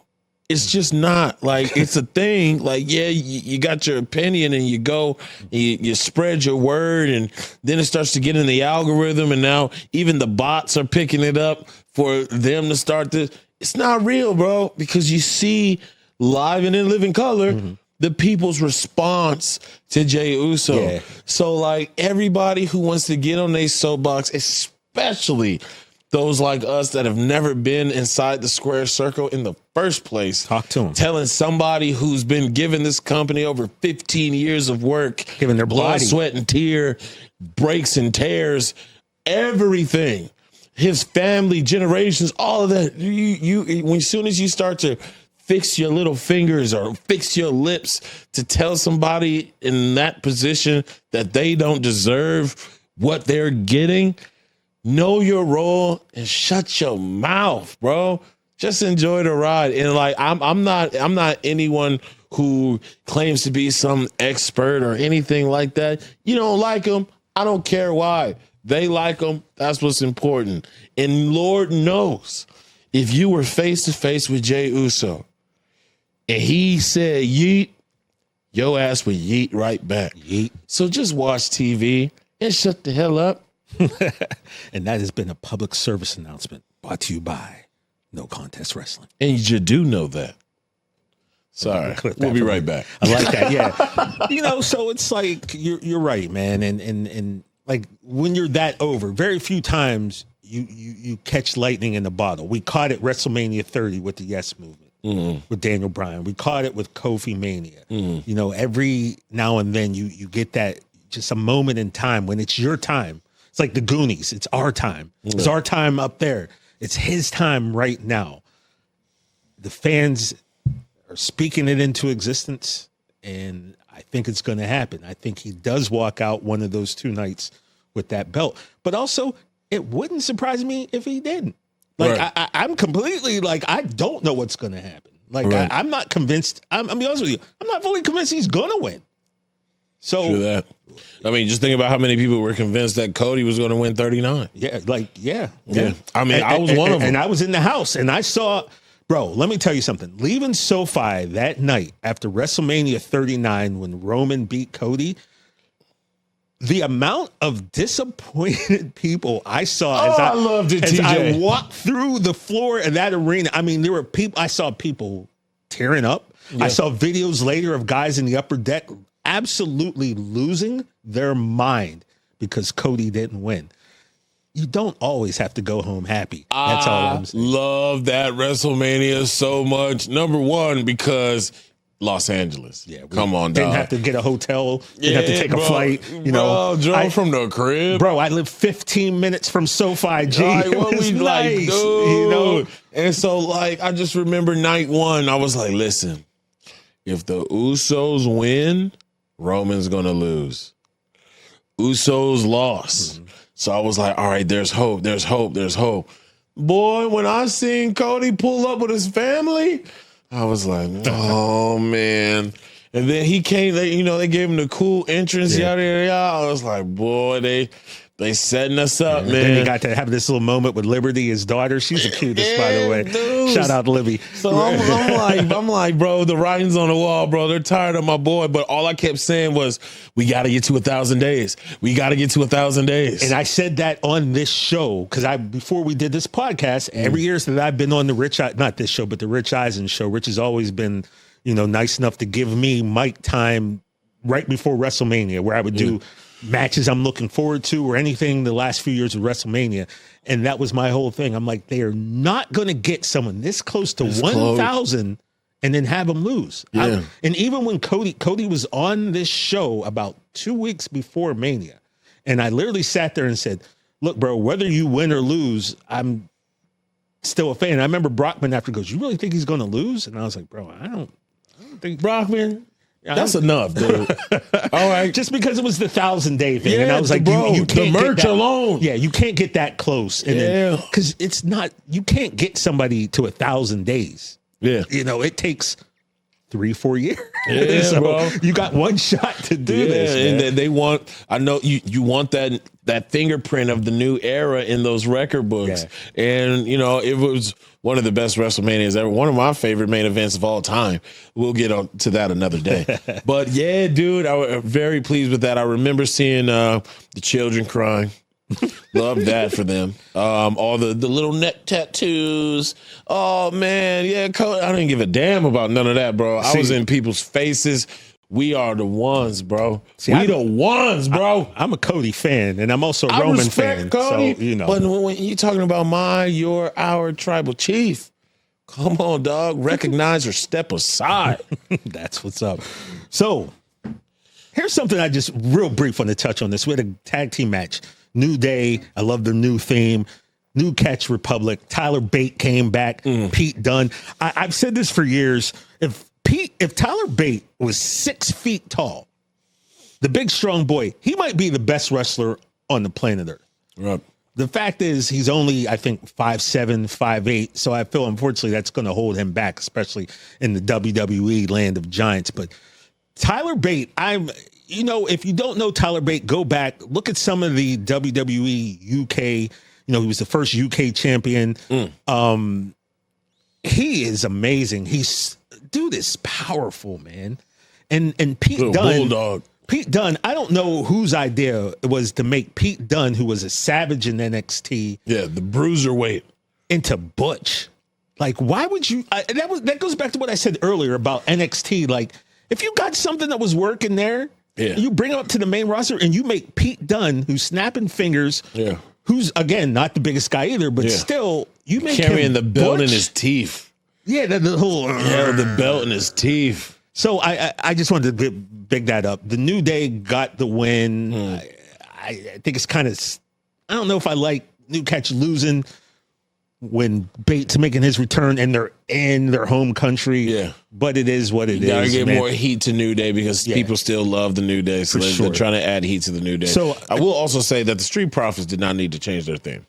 It's just not. Like, it's a thing. Like, yeah, you got your opinion and you go, you spread your word, and then it starts to get in the algorithm, and now even the bots are picking it up for them to start this. It's not real, bro, because you see live and in living color the people's response to Jey Uso. Yeah. So, like, everybody who wants to get on their soapbox, especially those like us that have never been inside the square circle in the first place. Talk to them. Telling somebody who's been giving this company over 15 years of work, Giving their blood, body. sweat, and tear, breaks and tears, everything. His family, generations, all of that. As soon as you start to fix your little fingers or fix your lips to tell somebody in that position that they don't deserve what they're getting, know your role and shut your mouth, bro. Just enjoy the ride. And like, I'm not anyone who claims to be some expert or anything like that. You don't like them, I don't care why. They like them. That's what's important. And Lord knows, if you were face to face with Jey Uso and he said yeet, your ass would yeet right back. Yeet. So just watch TV and shut the hell up. And that has been a public service announcement brought to you by No Contest Wrestling. And you do know that. Sorry. We'll be right back. I like that. Yeah. So it's like, you're right, man. And like when you're that over, very few times you catch lightning in the bottle. We caught it WrestleMania 30 with the Yes Movement, with Daniel Bryan. We caught it with Kofi Mania. Every now and then you get that, just a moment in time when it's your time. It's like the Goonies. It's our time. It's our time up there. It's his time right now. The fans are speaking it into existence, and I think it's going to happen. I think he does walk out one of those 2 nights with that belt. But also, it wouldn't surprise me if he didn't. Like, Right. I'm completely, like, I don't know what's going to happen. Like, Right. I'm not convinced. I'm be honest with you. I'm not fully convinced he's going to win. So True that. I mean, just think about how many people were convinced that Cody was going to win 39. Yeah. I mean, I was one of them. And I was in the house and I saw, bro, let me tell you something. Leaving SoFi that night after WrestleMania 39 when Roman beat Cody, the amount of disappointed people I saw I loved it, as TJ. I walked through the floor of that arena. I mean, there were people, I saw people tearing up. Yeah. I saw videos later of guys in the upper deck absolutely losing their mind because Cody didn't win. You don't always have to go home happy. That's all I'm saying. Love that WrestleMania so much. Number one, because Los Angeles. Yeah, come on, didn't dog. have to get a hotel. Didn't have to take a flight. You know, drove from the crib. Bro, I live 15 minutes from SoFi. G, it was nice. Dude. You know, and so I just remember night one. I was like, listen, if the Usos win, Roman's gonna lose. Usos lost. Mm-hmm. So I was like, all right, there's hope, there's hope, there's hope. Boy, when I seen Cody pull up with his family, I was like, oh, man. And then he came, they gave him the cool entrance, yada, yada, yada. I was like, boy, they setting us up, man. Then he got to have this little moment with Liberty, his daughter. She's the cutest, by the way. Dude. Shout out to Libby. So I'm like, bro, the writing's on the wall, bro. They're tired of my boy. But all I kept saying was, we got to get to 1,000 days. We got to get to 1,000 days. And I said that on this show because before we did this podcast, every year that I've been on the not this show, but the Rich Eisen show, Rich has always been, nice enough to give me mic time right before WrestleMania, where I would do matches I'm looking forward to or anything the last few years of WrestleMania. And that was my whole thing. I'm like, they are not going to get someone this close to 1,000 and then have them lose. Yeah. And even when Cody was on this show about 2 weeks before Mania, and I literally sat there and said, look, bro, whether you win or lose, I'm still a fan. I remember Brockman after goes, you really think he's going to lose? And I was like, bro, I don't think Brockman. That's enough, dude. All right. Just because it was the 1,000-day thing. And I was like, bro, you can't the merch alone. Yeah, you can't get that close. And because it's not, you can't get somebody to 1,000 days. Yeah. It takes 3-4 years. Yeah, so bro. You got one shot to do this. Man. And they want, I know you want that fingerprint of the new era in those record books. Yeah. And, it was one of the best WrestleManias ever. One of my favorite main events of all time. We'll get on to that another day. But yeah, dude, I was very pleased with that. I remember seeing the children crying. Love that for them. All the little neck tattoos. Oh man, yeah. I didn't give a damn about none of that, bro. I was in people's faces. We are the ones, bro. The ones, bro. I'm a Cody fan, and I'm also a Roman fan. Cody, so But when you're talking about your, our tribal chief, come on, dog. Recognize or step aside. That's what's up. So here's something I just real brief want to touch on this. We had a tag team match. New Day. I love the new theme. New Catch Republic. Tyler Bate came back. Pete Dunne. I've said this for years. If Tyler Bate was 6 feet tall, the big strong boy, he might be the best wrestler on the planet Earth. Right. The fact is he's only, I think, 5'7", 5'8". So I feel, unfortunately, that's going to hold him back, especially in the WWE land of giants. But Tyler Bate, if you don't know Tyler Bate, go back, look at some of the WWE UK. He was the first UK champion. He is amazing. Dude is powerful, man. And Pete Dunne, bulldog. Pete Dunne, I don't know whose idea it was to make Pete Dunne, who was a savage in NXT, the bruiserweight, into Butch. Like, why would you? That goes back to what I said earlier about NXT. Like, if you got something that was working there, you bring it up to the main roster and you make Pete Dunne, who's snapping fingers, who's again not the biggest guy either, but still, you make carrying him the belt Butch. in his teeth. Yeah, the whole the belt in his teeth. So I just wanted to big that up. The New Day got the win. I think it's kind of, I don't know if I like New Catch losing when Bates making his return and they're in their home country. Yeah, but it is what it is. Gotta get more heat to New Day because people still love the New Day, so they're trying to add heat to the New Day. So I will also say that the Street Profits did not need to change their theme.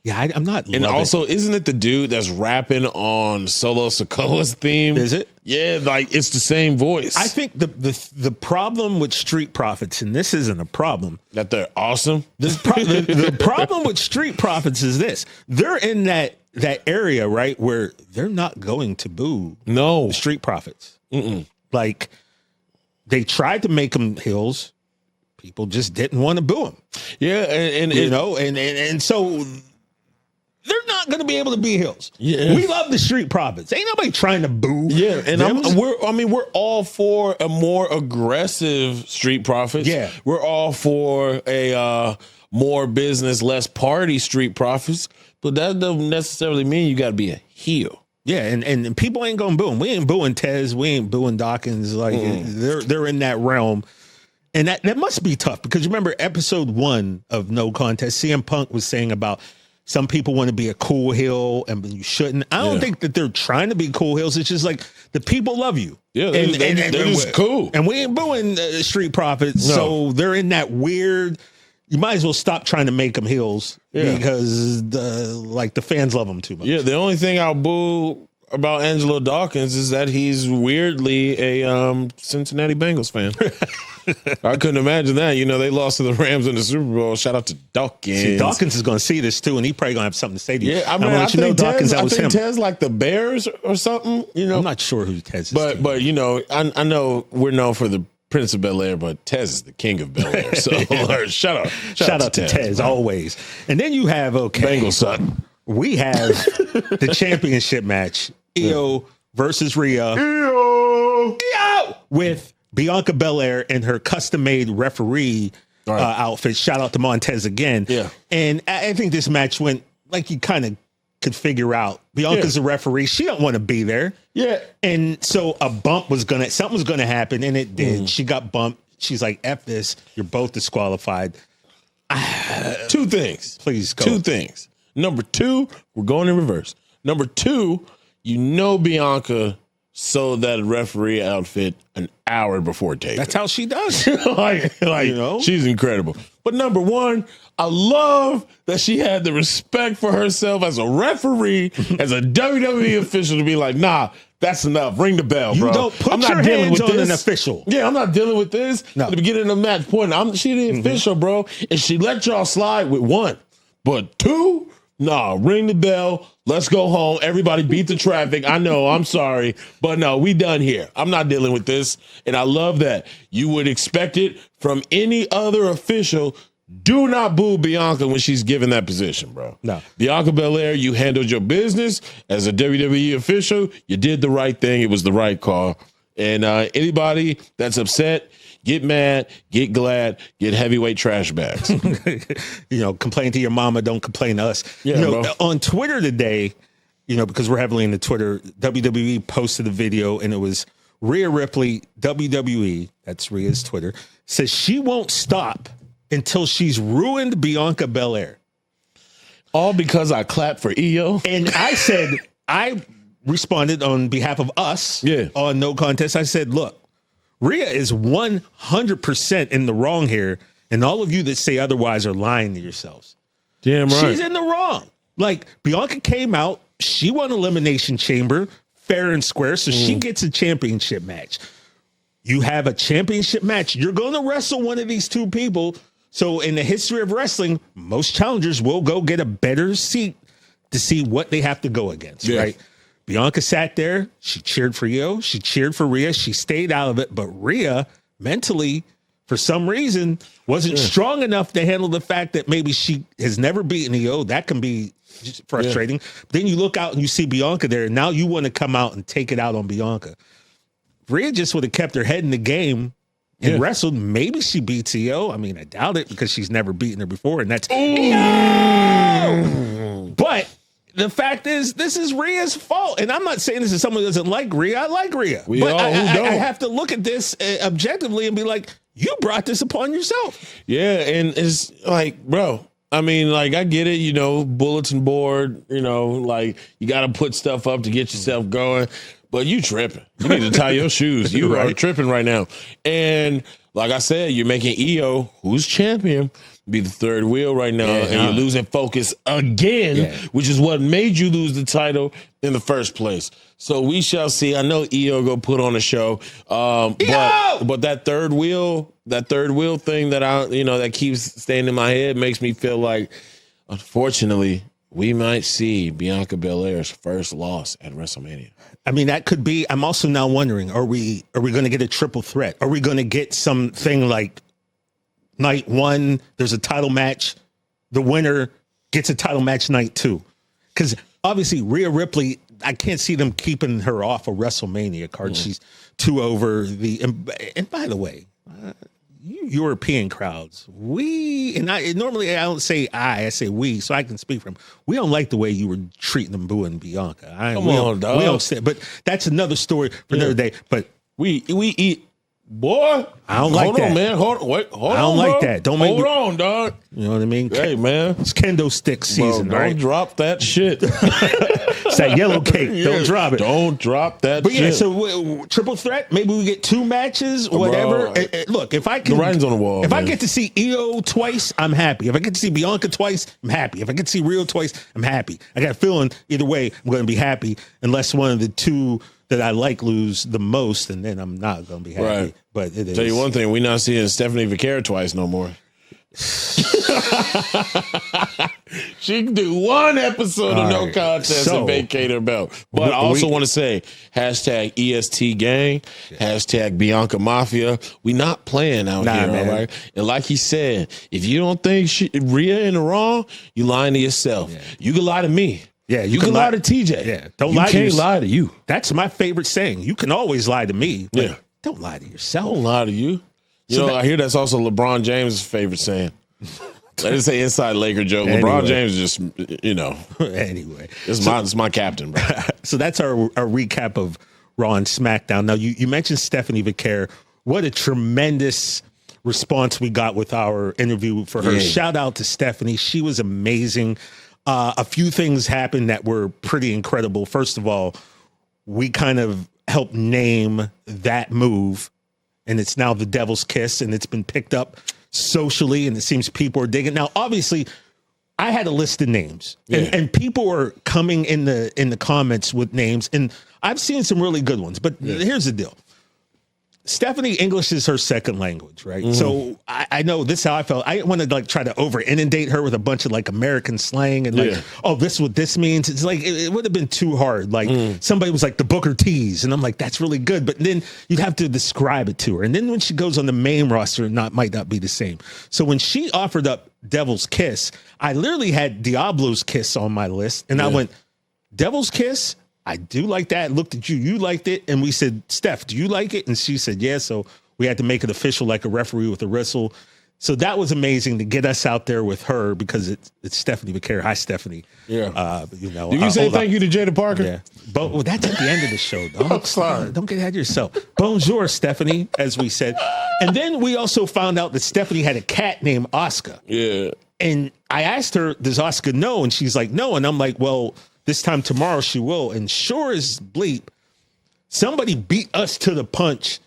Yeah, I'm not. And also, isn't it the dude that's rapping on Solo Sikoa's theme? Is it? Yeah, like it's the same voice. I think the problem with Street Profits, and this isn't a problem, that they're awesome. The problem with Street Profits is this: they're in that area, right, where they're not going to boo the Street Profits. Like they tried to make them heels, people just didn't want to boo them. Yeah, and so. They're not going to be able to be heels. Yeah. We love the Street Profits. Ain't nobody trying to boo. Yeah, and we're all for a more aggressive Street Profits. Yeah, we're all for a more business, less party Street Profits. But that doesn't necessarily mean you got to be a heel. Yeah, and people ain't gonna boo him. We ain't booing Tez. We ain't booing Dawkins. Like they're in that realm. And that must be tough because remember episode 1 of No Contest, CM Punk was saying about some people want to be a cool heel and you shouldn't. I don't think that they're trying to be cool heels. It's just like the people love you. Yeah, they're just cool. And we ain't booing Street Profits. No. So they're in that weird, you might as well stop trying to make them heels because the fans love them too much. Yeah, the only thing I'll boo about Angelo Dawkins is that he's weirdly a Cincinnati Bengals fan. I couldn't imagine that. You know, they lost to the Rams in the Super Bowl. Shout out to Dawkins. See, Dawkins is going to see this too, and he probably going to have something to say to you. Yeah, I mean, I think Tez like the Bears or something. You know, I'm not sure who Tez is. But you know, I know we're known for the Prince of Bel Air, but Tez is the king of Bel Air. So shout out to Tez always. And then you have Bengals son. We have the championship match, Io versus Rhea. Io with Bianca Belair in her custom-made referee outfit. Shout out to Montez again. Yeah. And I think this match went like you kind of could figure out. Bianca's a referee. She don't want to be there. Yeah. And so something was gonna happen, and it did. She got bumped. She's like, F this. You're both disqualified. 2 things. Please go. 2 things. Number 2, we're going in reverse. Number 2, Bianca sold that referee outfit an hour before taping. That's how she does. like you know, she's incredible. But number 1, I love that she had the respect for herself as a referee, as a WWE official, to be like, nah, that's enough. Ring the bell, bro. You don't put your hands on an official. Yeah, I'm not dealing with this. No. At the beginning of the match point, she the official, bro. And she let y'all slide with 1. But 2, nah, ring the bell. Let's go home. Everybody beat the traffic. I know, I'm sorry. But no, we done here. I'm not dealing with this. And I love that. You would expect it from any other official. Do not boo Bianca when she's given that position, bro. No. Bianca Belair, you handled your business as a WWE official. You did the right thing. It was the right call. And anybody that's upset, get mad, get glad, get heavyweight trash bags. Complain to your mama, don't complain to us. Yeah, bro. On Twitter today, because we're heavily into Twitter, WWE posted a video and it was Rhea Ripley, WWE, that's Rhea's Twitter, says she won't stop until she's ruined Bianca Belair. All because I clapped for Io. And I responded on behalf of us on No Contest. I said, look, Rhea is 100% in the wrong here, and all of you that say otherwise are lying to yourselves. Damn right. She's in the wrong. Like, Bianca came out, she won Elimination Chamber, fair and square, so she gets a championship match. You have a championship match. You're going to wrestle one of these 2 people. So in the history of wrestling, most challengers will go get a better seat to see what they have to go against, right? Bianca sat there. She cheered for Io. She cheered for Rhea. She stayed out of it. But Rhea, mentally, for some reason, wasn't strong enough to handle the fact that maybe she has never beaten Io. That can be frustrating. Then you look out and you see Bianca there. And now you want to come out and take it out on Bianca. Rhea just would have kept her head in the game and wrestled. Maybe she beats Io. I mean, I doubt it because she's never beaten her before. And that's But the fact is, this is Rhea's fault. And I'm not saying this is someone who doesn't like Rhea. I like Rhea. I have to look at this objectively and be like, you brought this upon yourself. Yeah, and it's like, bro, I mean, like, I get it, bulletin board, like, you got to put stuff up to get yourself going. But you tripping. You need to tie your shoes. You are tripping right now. And like I said, you're making EO, who's champion, be the third wheel right now, and you're losing focus again, which is what made you lose the title in the first place. So we shall see. I know EO go put on a show, but that third wheel thing that that keeps staying in my head makes me feel like, unfortunately, we might see Bianca Belair's first loss at WrestleMania. I mean, that could be. I'm also now wondering: Are we going to get a triple threat? Are we going to get something like night one? There's a title match. The winner gets a title match night two. Because obviously, Rhea Ripley, I can't see them keeping her off a WrestleMania card. She's too over the. And by the way, you European crowds, normally I don't say I say we, so I can speak for them. We don't like the way you were treating them, booing Bianca. Come on, dog. We don't say, but that's another story for another day. But we eat. Boy, I don't like that. Hold on, man. Hold on. I don't like that. Don't hold on, dog. You know what I mean? Hey, man. It's kendo stick season, bro, don't drop that shit. It's that yellow cake. Don't drop it. Don't drop that shit. But yeah, so triple threat. Maybe we get 2 matches, whatever. Look, if I can, the writing's on the wall. If I get to see EO twice, I'm happy. If I get to see Bianca twice, I'm happy. If I get to see Rio twice, I'm happy. I got a feeling either way, I'm going to be happy, unless one of the two that I lose the most, and then I'm not going to be happy. Right. But it is. Tell you one thing, we're not seeing Stephanie Vaquera twice no more. She can do one episode of No Contest and vacate her belt. But I also want to say, hashtag EST gang, hashtag Bianca Mafia. We not playing out here, man. All right? And like he said, if you don't think Rhea in the wrong, you lying to yourself. Yeah. You can lie to me. Yeah, you can lie to TJ. Yeah, you can't lie to you. That's my favorite saying. You can always lie to me, but don't lie to yourself. Don't lie to you. I hear that's also LeBron James' favorite saying. Let us say inside Laker joke. Anyway. LeBron James is just, Anyway. It's my captain, bro. So that's our recap of Raw and SmackDown. Now, you mentioned Stephanie Vaquer. What a tremendous response we got with our interview for her. Yeah. Shout out to Stephanie. She was amazing. A few things happened that were pretty incredible. First of all, we kind of helped name that move, and it's now the Devil's Kiss, and it's been picked up socially, and it seems people are digging. Now, obviously, I had a list of names, and people are coming in the comments with names, and I've seen some really good ones. But here's the deal. Stephanie, English is her second language, right? Mm-hmm. So I know this is how I felt. I didn't want to try to over inundate her with a bunch of American slang and this is what this means. It's it would have been too hard. Somebody was like the Booker T's, and I'm like, that's really good. But then you'd have to describe it to her. And then when she goes on the main roster, might not be the same. So when she offered up Devil's Kiss, I literally had Diablo's Kiss on my list. And I went, Devil's Kiss? I do like that. I looked at you. You liked it. And we said, Steph, do you like it? And she said, yeah. So we had to make it official like a referee with a whistle. So that was amazing to get us out there with her because it's Stephanie Vaquer. Hi, Stephanie. Yeah. Did you say thank you to Jada Parker? Yeah. But that's at the end of the show, dog. I'm sorry. Don't get ahead of yourself. Bonjour, Stephanie, as we said. And then we also found out that Stephanie had a cat named Oscar. Yeah. And I asked her, does Oscar know? And she's like, no. And I'm like, well, this time tomorrow she will. And sure as bleep, somebody beat us to the punch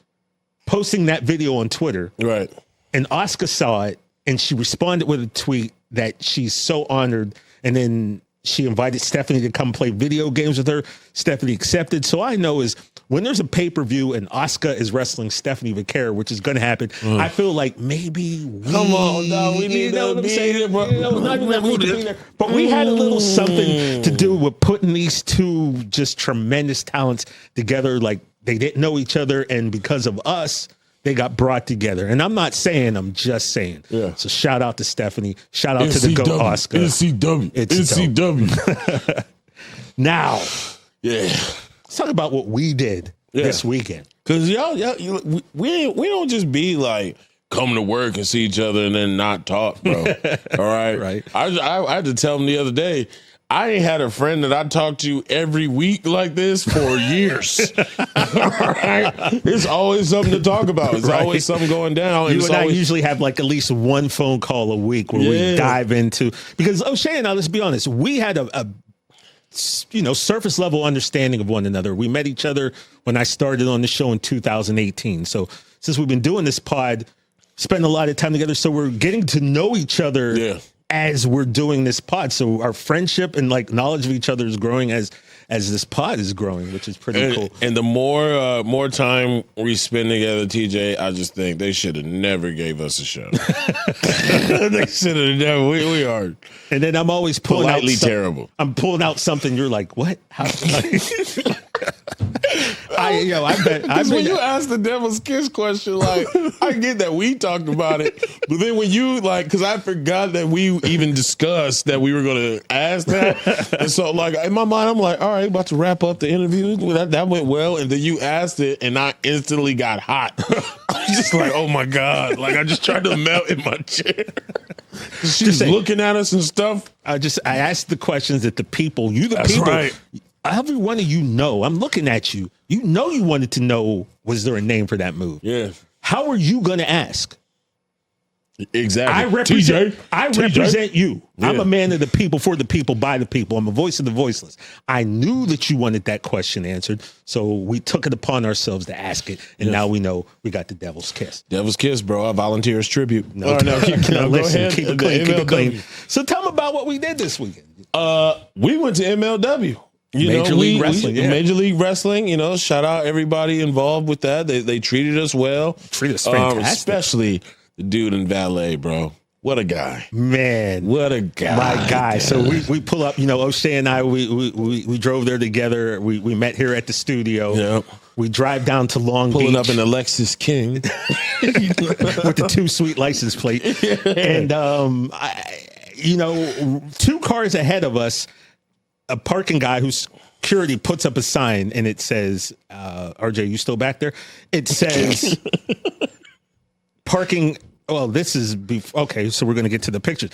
posting that video on Twitter. Right. And Oscar saw it and she responded with a tweet that she's so honored. And then she invited Stephanie to come play video games with her. Stephanie accepted. So I know is when there's a pay-per-view and Oscar is wrestling Stephanie Vaquer, which is going to happen, I feel like maybe come on, dog. We need to be here, bro. Not even that we need to be there, but we had a little something to do with putting these two just tremendous talents together. Like they didn't know each other, and because of us, they got brought together. And I'm not saying, I'm just saying. Yeah. So shout out to Stephanie. Shout out to the GOAT Oscar. NCW. Now. Yeah. Let's talk about what we did this weekend. Because we don't just be like, come to work and see each other and then not talk, bro. All right? Right. I had to tell him the other day, I ain't had a friend that I talk to every week like this for years. All right? There's always something to talk about. There's always something going down. You and I usually have at least one phone call a week where we dive into, because O'Shea and I, let's be honest, we had a surface level understanding of one another. We met each other when I started on the show in 2018. So since we've been doing this pod, spend a lot of time together. So we're getting to know each other as we're doing this pod. So our friendship and like knowledge of each other is growing as this pod is growing, which is pretty cool. And the more time we spend together, TJ, I just think they should have never gave us a show. They should have never. We are. And then I'm always pulling politely out terrible. I'm pulling out something. You're like, what? How? I bet. When you ask the Devil's Kiss question, like, I get that we talked about it, but then when you because I forgot that we even discussed that we were going to ask that, and so like in my mind, I'm like, all right, about to wrap up the interview. That went well, and then you asked it, and I instantly got hot. I was just like, oh my god, like I just tried to melt in my chair. She's looking at us and stuff. I asked the questions that the people, That's people. Right. Every one of you know, I'm looking at you. You know you wanted to know, was there a name for that move? Yeah. How are you going to ask? Exactly. I represent you. Yeah. I'm a man of the people, for the people, by the people. I'm a voice of the voiceless. I knew that you wanted that question answered, so we took it upon ourselves to ask it, and now we know we got the Devil's Kiss. Devil's Kiss, bro. I volunteer as tribute. No, listen, keep it clean, keep it clean. So tell them about what we did this weekend. We went to MLW. Major League Wrestling. Major League Wrestling, shout out everybody involved with that. They treated us well. Treated us fantastic. Especially the dude in valet, bro. What a guy. Man. What a guy. My guy. So we pull up, O'Shea and I, we drove there together. We met here at the studio. Yep. We drive down to Long Beach. Pulling up in a Lexus King. With the 2 Sweet license plate. And, 2 cars ahead of us, a parking guy who's security puts up a sign and it says, RJ, you still back there? It says parking. Well, this is okay. So we're going to get to the pictures.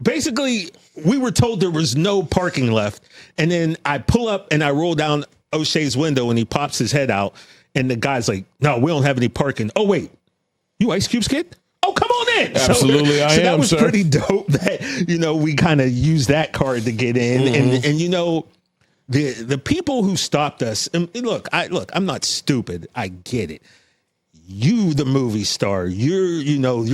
Basically, we were told there was no parking left. And then I pull up and I roll down O'Shea's window and he pops his head out. And the guy's like, no, we don't have any parking. Oh, wait, you Ice Cube's kid? Oh, come on in. Absolutely, I am, that was sir. pretty dope that, we kind of used that card to get in. Mm-hmm. And the people who stopped us, and look, I'm not stupid. I get it. You, the movie star, you're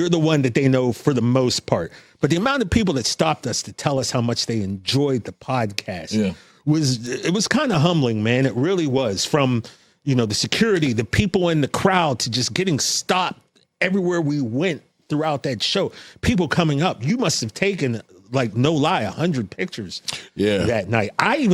the one that they know for the most part. But the amount of people that stopped us to tell us how much they enjoyed the podcast was kind of humbling, man. It really was. From, the security, the people in the crowd, to just getting stopped everywhere we went throughout that show. People coming up. You must have taken, like, no lie, 100 pictures that night. I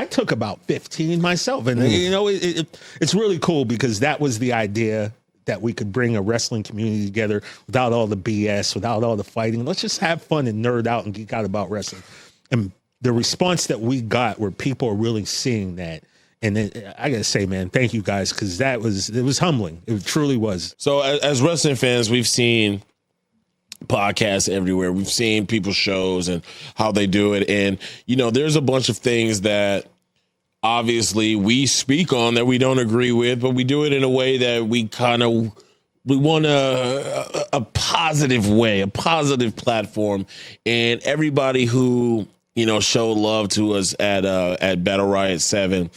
took about 15 myself. And, it's really cool because that was the idea, that we could bring a wrestling community together without all the BS, without all the fighting. Let's just have fun and nerd out and geek out about wrestling. And the response that we got, where people are really seeing that. And then, I got to say, man, thank you guys, because it was humbling. It truly was. So as wrestling fans, we've seen podcasts everywhere. We've seen people's shows and how they do it. And, there's a bunch of things that obviously we speak on that we don't agree with, but we do it in a way that we want a positive way, a positive platform. And everybody who, showed love to us at Battle Riot 7,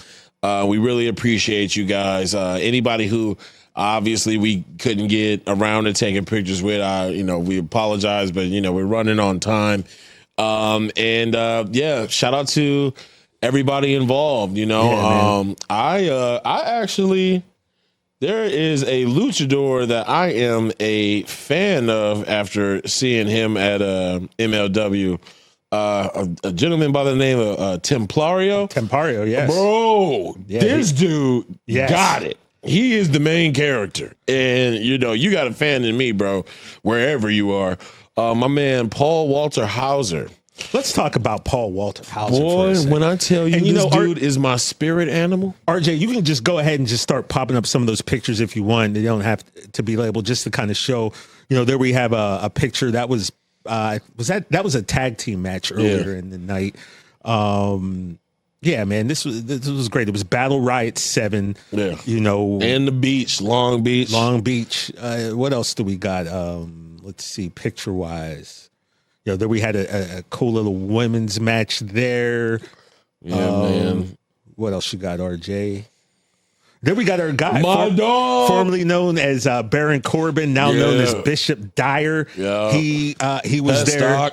we really appreciate you guys. Anybody who obviously we couldn't get around to taking pictures with, we apologize, but we're running on time. Shout out to everybody involved. I actually, there is a luchador that I am a fan of after seeing him at MLW. A gentleman by the name of Templario, yes. Bro, this dude got it. He is the main character. And, you got a fan in me, bro, wherever you are. My man, Paul Walter Hauser. Let's talk about Paul Walter Hauser. Boy, when I tell you, this dude is my spirit animal. RJ, you can just go ahead and just start popping up some of those pictures if you want. They don't have to be labeled, just to kind of show, there we have a picture that was that was a tag team match earlier in the night. Man, this was great. It was Battle Riot 7. Yeah. And the beach, Long Beach. What else do we got? Let's see, picture wise. There we had a cool little women's match there. Yeah, man. What else you got, RJ? Then we got our guy, dog, formerly known as Baron Corbin, now known as Bishop Dyer. Yeah. He was there.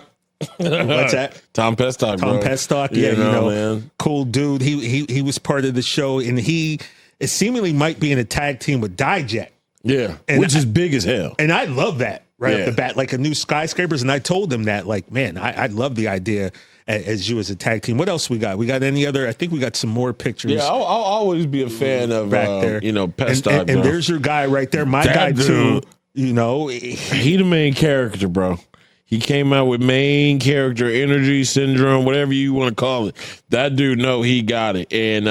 What's that? Tom Pestock. Tom Pestock. Yeah, man. Cool dude. He was part of the show, and he seemingly might be in a tag team with Dijak. Yeah, and which is big as hell. And I love that off the bat, like a new Skyscrapers. And I told him that, like, man, I love the idea as you as a tag team. What else we got? We got any other? I think we got some more pictures. Yeah, I'll always be a fan of back there. Pestock. And there's your guy right there, my guy too. He the main character, bro. He came out with main character energy syndrome, whatever you want to call it. That dude, he got it, and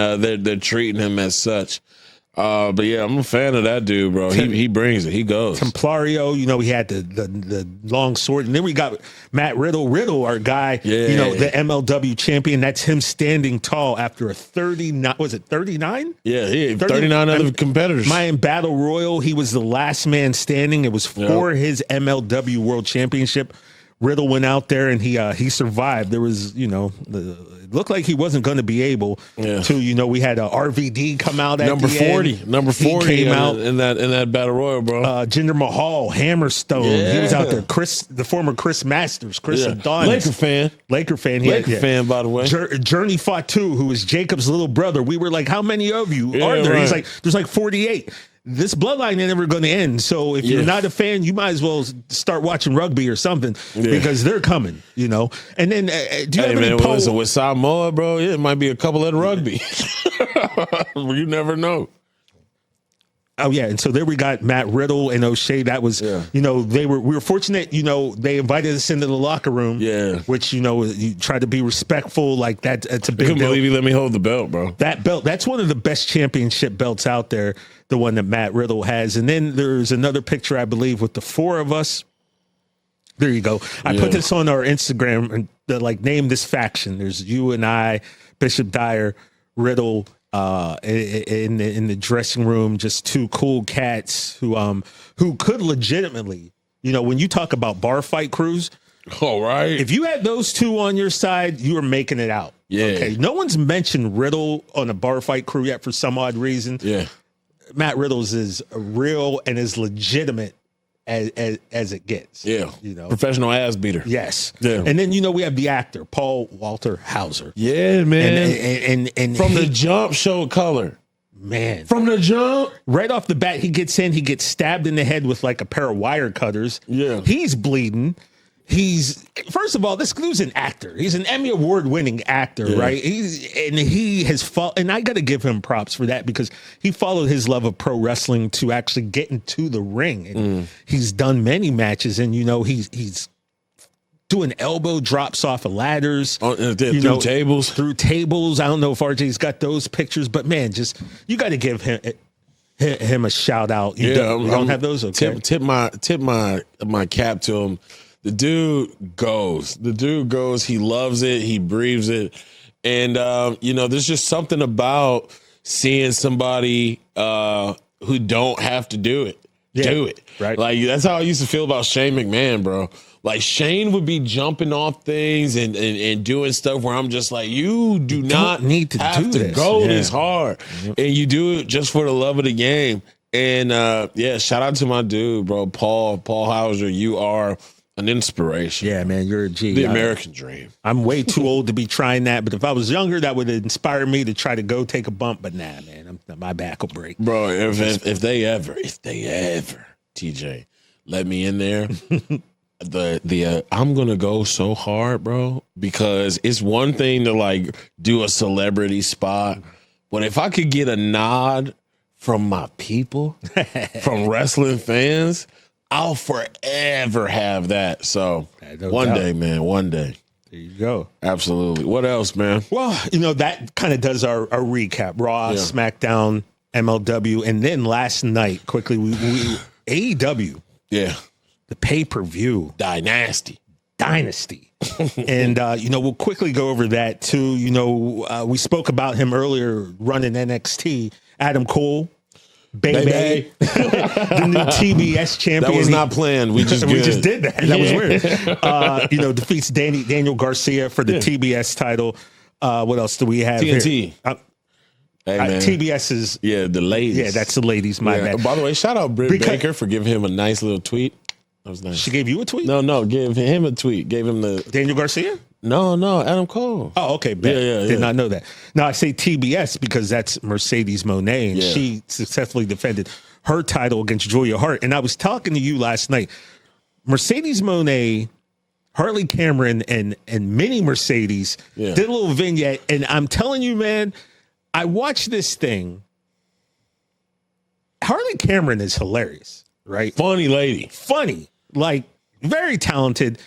they're treating him as such. But yeah, I'm a fan of that dude, bro. He brings it. He goes. Templario, he had the long sword, and then we got Matt Riddle, our guy, the MLW champion. That's him standing tall after a 39. Was it 39? Yeah, he had 39 other competitors. My Battle Royal, he was the last man standing. It was for his MLW World Championship. Riddle went out there and he survived. There was, it looked like he wasn't going to be able to, we had a RVD come out at number 40. End. Number 40 came out in that Battle Royal, bro. Jinder Mahal, Hammerstone. Yeah. He was out there. The former Chris Masters, Adonis. Laker fan. Fan, by the way. Journey Fatu, who was Jacob's little brother. We were like, how many of you are there? Right. He's like, there's like 48. This bloodline ain't never going to end. So if you're not a fan, you might as well start watching rugby or something because they're coming, And then do you have any listen, with Samoa, bro, it might be a couple at rugby. You never know. Oh yeah, and so there we got Matt Riddle and O'Shea. That was, we were fortunate. They invited us into the locker room. Yeah, which you try to be respectful. Like that, it's a big deal. I couldn't believe you let me hold the belt, bro. That belt, that's one of the best championship belts out there. The one that Matt Riddle has, and then there's another picture, I believe, with the four of us. There you go. I put this on our Instagram and name this faction. There's you and I, Bishop Dyer, Riddle. In the dressing room, just two cool cats who could legitimately, when you talk about bar fight crews, all right. If you had those two on your side, you were making it out. Yeah. Okay. No one's mentioned Riddle on a bar fight crew yet for some odd reason. Yeah. Matt Riddle's is real and as legitimate as it gets. Yeah. Professional ass beater. Yes. Yeah. And then, we have the actor, Paul Walter Hauser. Yeah, man. And from the jump, showed color. Man. From the jump. Right off the bat, he gets stabbed in the head with like a pair of wire cutters. Yeah. He's bleeding. First of all, this dude's an actor. He's an Emmy Award-winning actor, right? He has fought, and I got to give him props for that because he followed his love of pro wrestling to actually get into the ring. And he's done many matches, and he's doing elbow drops off of ladders, through tables. Through tables. I don't know if RJ's got those pictures, but man, you got to give him a shout out. You don't have those. Okay. Tip my cap to him. The dude goes. He loves it. He breathes it. And, there's just something about seeing somebody who don't have to do it. Do it. Right. Like, that's how I used to feel about Shane McMahon, bro. Like, Shane would be jumping off things and doing stuff where I'm just like, you do not need to have to go this hard. Yep. And you do it just for the love of the game. And, shout out to my dude, bro, Paul Hauser. You are an inspiration. Yeah, man, you're a G. The American dream. I'm way too old to be trying that, but if I was younger, that would inspire me to try to go take a bump. But nah, man, my back will break. Bro, if they ever, TJ, let me in there, I'm gonna go so hard, bro, because it's one thing to like do a celebrity spot, but if I could get a nod from my people, from wrestling fans, I'll forever have that. So one day, man, one day. There you go. Absolutely. What else, man? Well, that kind of does our recap. Raw, SmackDown, MLW. And then last night, quickly, we AEW. Yeah. The pay-per-view. Dynasty. And, we'll quickly go over that, too. We spoke about him earlier running NXT. Adam Cole. Baby. The new TBS champion. That was not planned. We just did that. That was weird. Defeats Daniel Garcia for the TBS title. What else do we have TNT. here? Hey, man. TBS is the ladies. Yeah, that's the ladies. My bad. By the way, shout out Britt Baker for giving him a nice little tweet. That was nice. She gave you a tweet? No, give him a tweet. Gave him the Daniel Garcia? No, Adam Cole. Oh, okay. Did not know that. Now I say TBS because that's Mercedes Moné, and she successfully defended her title against Julia Hart. And I was talking to you last night. Mercedes Moné, Harley Cameron, and Mini Mercedes did a little vignette, and I'm telling you, man, I watched this thing. Harley Cameron is hilarious, right? Funny lady. Funny, like very talented.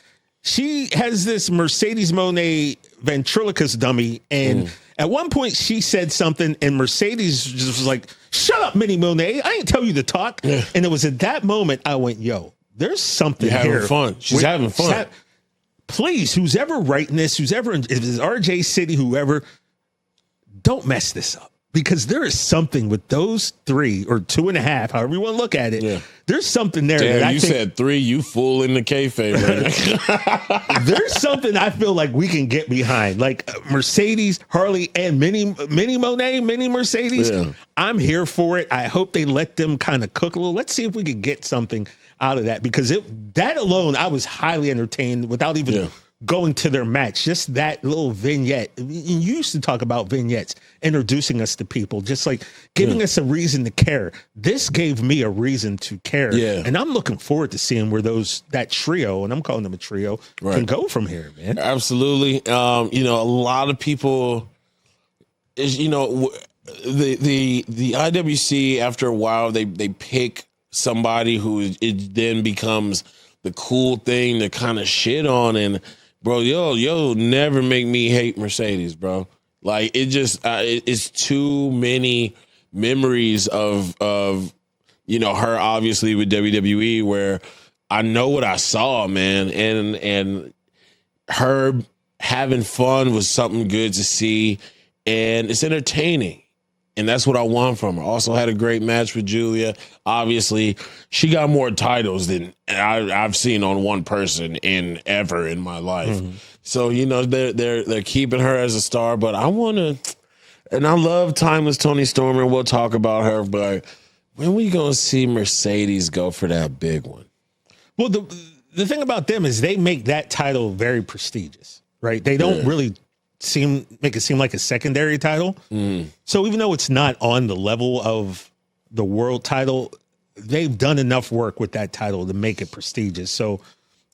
She has this Mercedes Moné ventriloquist dummy, and at one point she said something, and Mercedes just was like, "Shut up, Mini Moné! I ain't tell you to talk." Yeah. And it was at that moment I went, "Yo, there's something You're here." Having fun. She's having fun. Please, who's ever writing this, if it's RJ City, whoever, don't mess this up. Because there is something with those 3 or 2.5, however you want to look at it. Yeah. There's something there. Damn, that you said 3, you fool in the kayfabe. Right? There's something I feel like we can get behind, like Mercedes, Harley, and Mini Moné, Mini Mercedes. Yeah. I'm here for it. I hope they let them kind of cook a little. Let's see if we could get something out of that, because that alone, I was highly entertained without even going to their match. Just that little vignette. You used to talk about vignettes, introducing us to people, just like giving us a reason to care. This gave me a reason to care. Yeah. And I'm looking forward to seeing where that trio, and I'm calling them a trio, can go from here, man. Absolutely. A lot of people is, the IWC, after a while, they pick somebody who it then becomes the cool thing to kind of shit on. And bro, you'll never make me hate Mercedes, bro. Like, it just it's too many memories of her, obviously with WWE, where I know what I saw, man, and her having fun was something good to see, and it's entertaining. And that's what I want from her. Also had a great match with Julia. Obviously, she got more titles than I've seen on one person ever in my life. Mm-hmm. So, they're keeping her as a star. But I want to, and I love Timeless Toni Storm, and we'll talk about her. But when we going to see Mercedes go for that big one? Well, the thing about them is they make that title very prestigious, right? They don't really make it seem like a secondary title. So even though it's not on the level of the world title, they've done enough work with that title to make it prestigious. So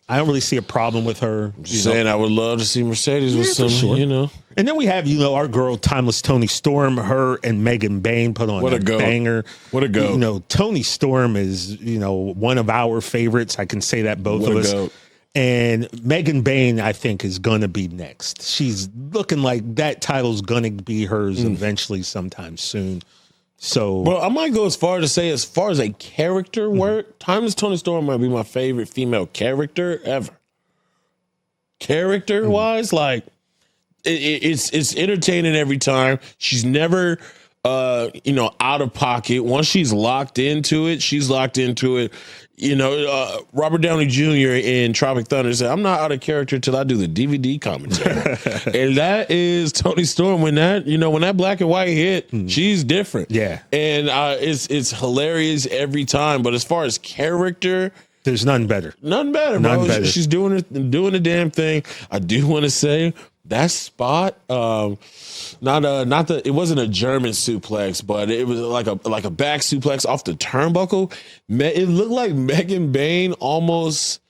I don't really see a problem with her. I would love to see Mercedes with some, And then we have, our girl, Timeless Toni Storm. Her and Megan Bayne put on a banger. What a go. Toni Storm is, one of our favorites. I can say that both of us. Goat. And Megan Bayne, I think, is going to be next. She's looking like that title's going to be hers eventually sometime soon. So, well, I might go as far to say, as far as a character work, Timeless Toni Storm might be my favorite female character ever. Character-wise, like, it's entertaining every time. She's never, out of pocket. Once she's locked into it, she's locked into it. Robert Downey Jr. in Tropic Thunder said, "I'm not out of character till I do the DVD commentary." And that is Toni Storm. When that black and white hit, she's different. Yeah. And it's hilarious every time. But as far as character, there's none better. None better, bro. None better. She's doing the damn thing. I do want to say that spot, it wasn't a German suplex, but it was like a back suplex off the turnbuckle. It looked like Megan Bayne almost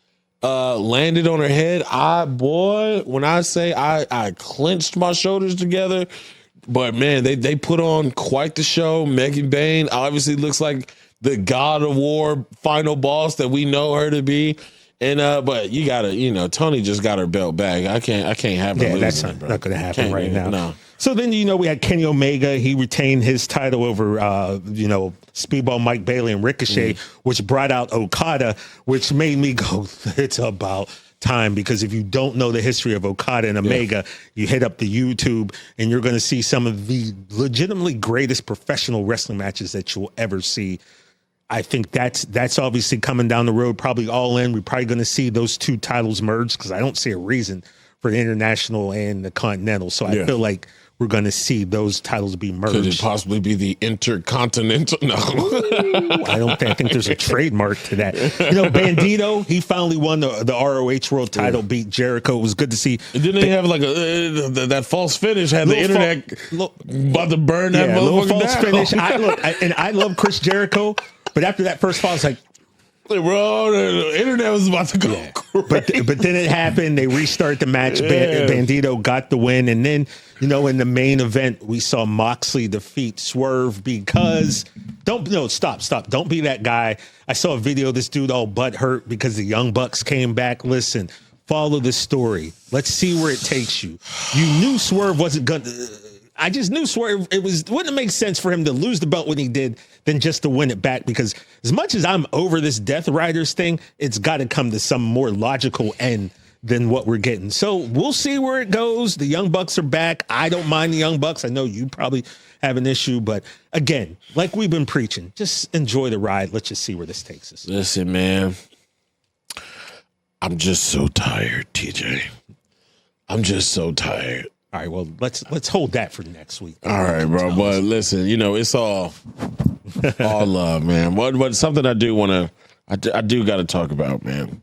landed on her head. When I say I clenched my shoulders together, but man, they put on quite the show. Megan Bayne obviously looks like the God of War final boss that we know her to be. And but you gotta, Toni just got her belt back. I can't have her losing. That's not gonna happen right now. No. So then we had Kenny Omega. He retained his title over Speedball Mike Bailey and Ricochet, which brought out Okada, which made me go, it's about time, because if you don't know the history of Okada and Omega, you hit up the YouTube and you're gonna see some of the legitimately greatest professional wrestling matches that you'll ever see. I think that's obviously coming down the road, probably All In. We're probably going to see those two titles merge, because I don't see a reason for the International and the Continental. So I feel like we're going to see those titles be merged. Could it possibly be the Intercontinental? No. I think there's a trademark to that. Bandito, he finally won the ROH World title, beat Jericho. It was good to see. Didn't they have like that false finish? Had the internet about to burn that motherfucker false down. finish. I love Chris Jericho, but after that first fall, it's like, bro, the internet was about to go crazy. But then it happened. They restarted the match. Bandito got the win. And then, in the main event, we saw Moxley defeat Swerve because stop. Don't be that guy. I saw a video of this dude all butt hurt because the Young Bucks came back. Listen, follow the story. Let's see where it takes you. You knew Swerve wasn't going to. I just knew Swerve. Wouldn't make sense for him to lose the belt when he did than just to win it back, because as much as I'm over this Death Riders thing, it's got to come to some more logical end than what we're getting. So we'll see where it goes. The Young Bucks are back. I don't mind the Young Bucks. I know you probably have an issue, but again, like we've been preaching, just enjoy the ride. Let's just see where this takes us. Listen, man, I'm just so tired, TJ. I'm just so tired. All right, well, let's hold that for next week. All right, bro. But listen, it's all love, man. What something I do want to, I do got to talk about, man.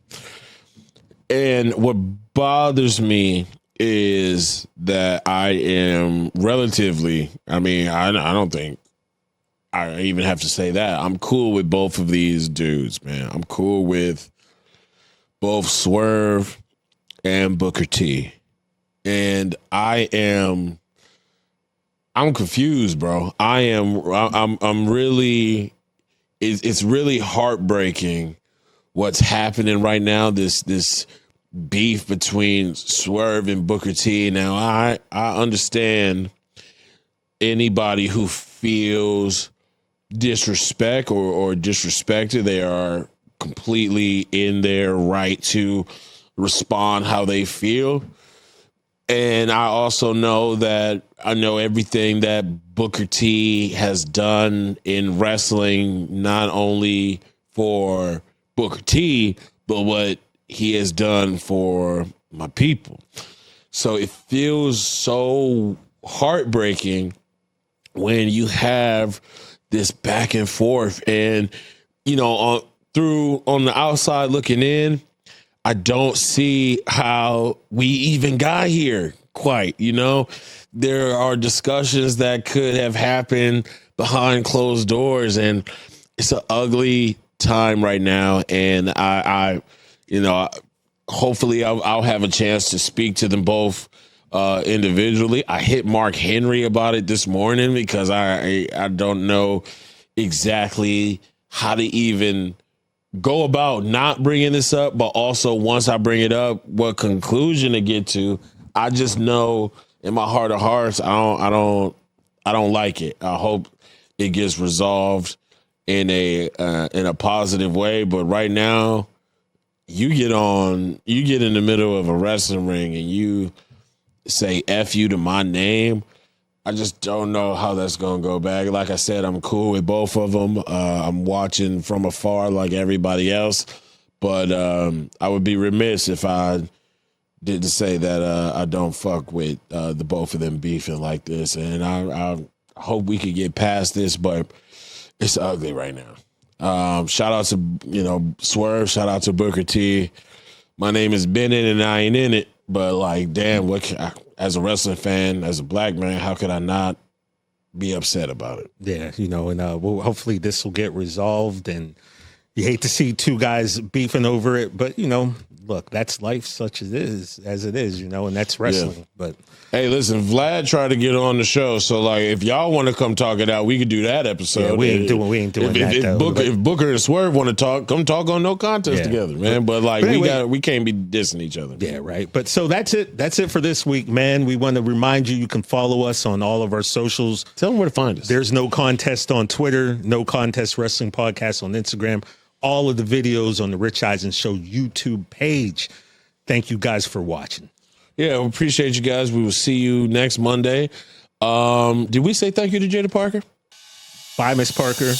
And what bothers me is that I am relatively, I don't think I even have to say that. I'm cool with both of these dudes, man. I'm cool with both Swerve and Booker T. And I'm confused, bro. I'm really, it's really heartbreaking what's happening right now. This beef between Swerve and Booker T. Now, I understand anybody who feels disrespect or disrespected. They are completely in their right to respond how they feel. And I also know that I know everything that Booker T has done in wrestling, not only for Booker T, but what he has done for my people. So it feels so heartbreaking when you have this back and forth. And, on the outside looking in, I don't see how we even got here quite, There are discussions that could have happened behind closed doors, and it's an ugly time right now. And I hopefully I'll have a chance to speak to them both individually. I hit Mark Henry about it this morning because I don't know exactly how to even go about not bringing this up, but also once I bring it up, what conclusion to get to. I just know in my heart of hearts, I don't like it. I hope it gets resolved in a positive way. But right now, you get in the middle of a wrestling ring and you say F you to my name. I just don't know how that's going to go back. Like I said, I'm cool with both of them. I'm watching from afar like everybody else. But I would be remiss if I didn't say that I don't fuck with the both of them beefing like this. And I hope we could get past this, but it's ugly right now. Shout out to, Swerve. Shout out to Booker T. My name is Bennett and I ain't in it. But like, damn, as a wrestling fan, as a black man, how could I not be upset about it? Yeah, and hopefully this will get resolved. And you hate to see two guys beefing over it, but look, that's life such as it is, and that's wrestling. Yeah. But hey, listen, Vlad tried to get on the show, so like, if y'all want to come talk it out, we could do that episode. Yeah, we ain't doing that. If Booker and Swerve want to talk, come talk on No Contest together, man. But anyway, we can't be dissing each other. Yeah, right. But so that's it. That's it for this week, man. We want to remind you can follow us on all of our socials. Tell them where to find us. There's No Contest on Twitter, No Contest Wrestling Podcast on Instagram. All of the videos on the Rich Eisen Show YouTube page. Thank you guys for watching. Yeah, we appreciate you guys. We will see you next Monday. Did we say thank you to Jada Parker? Bye, Miss Parker.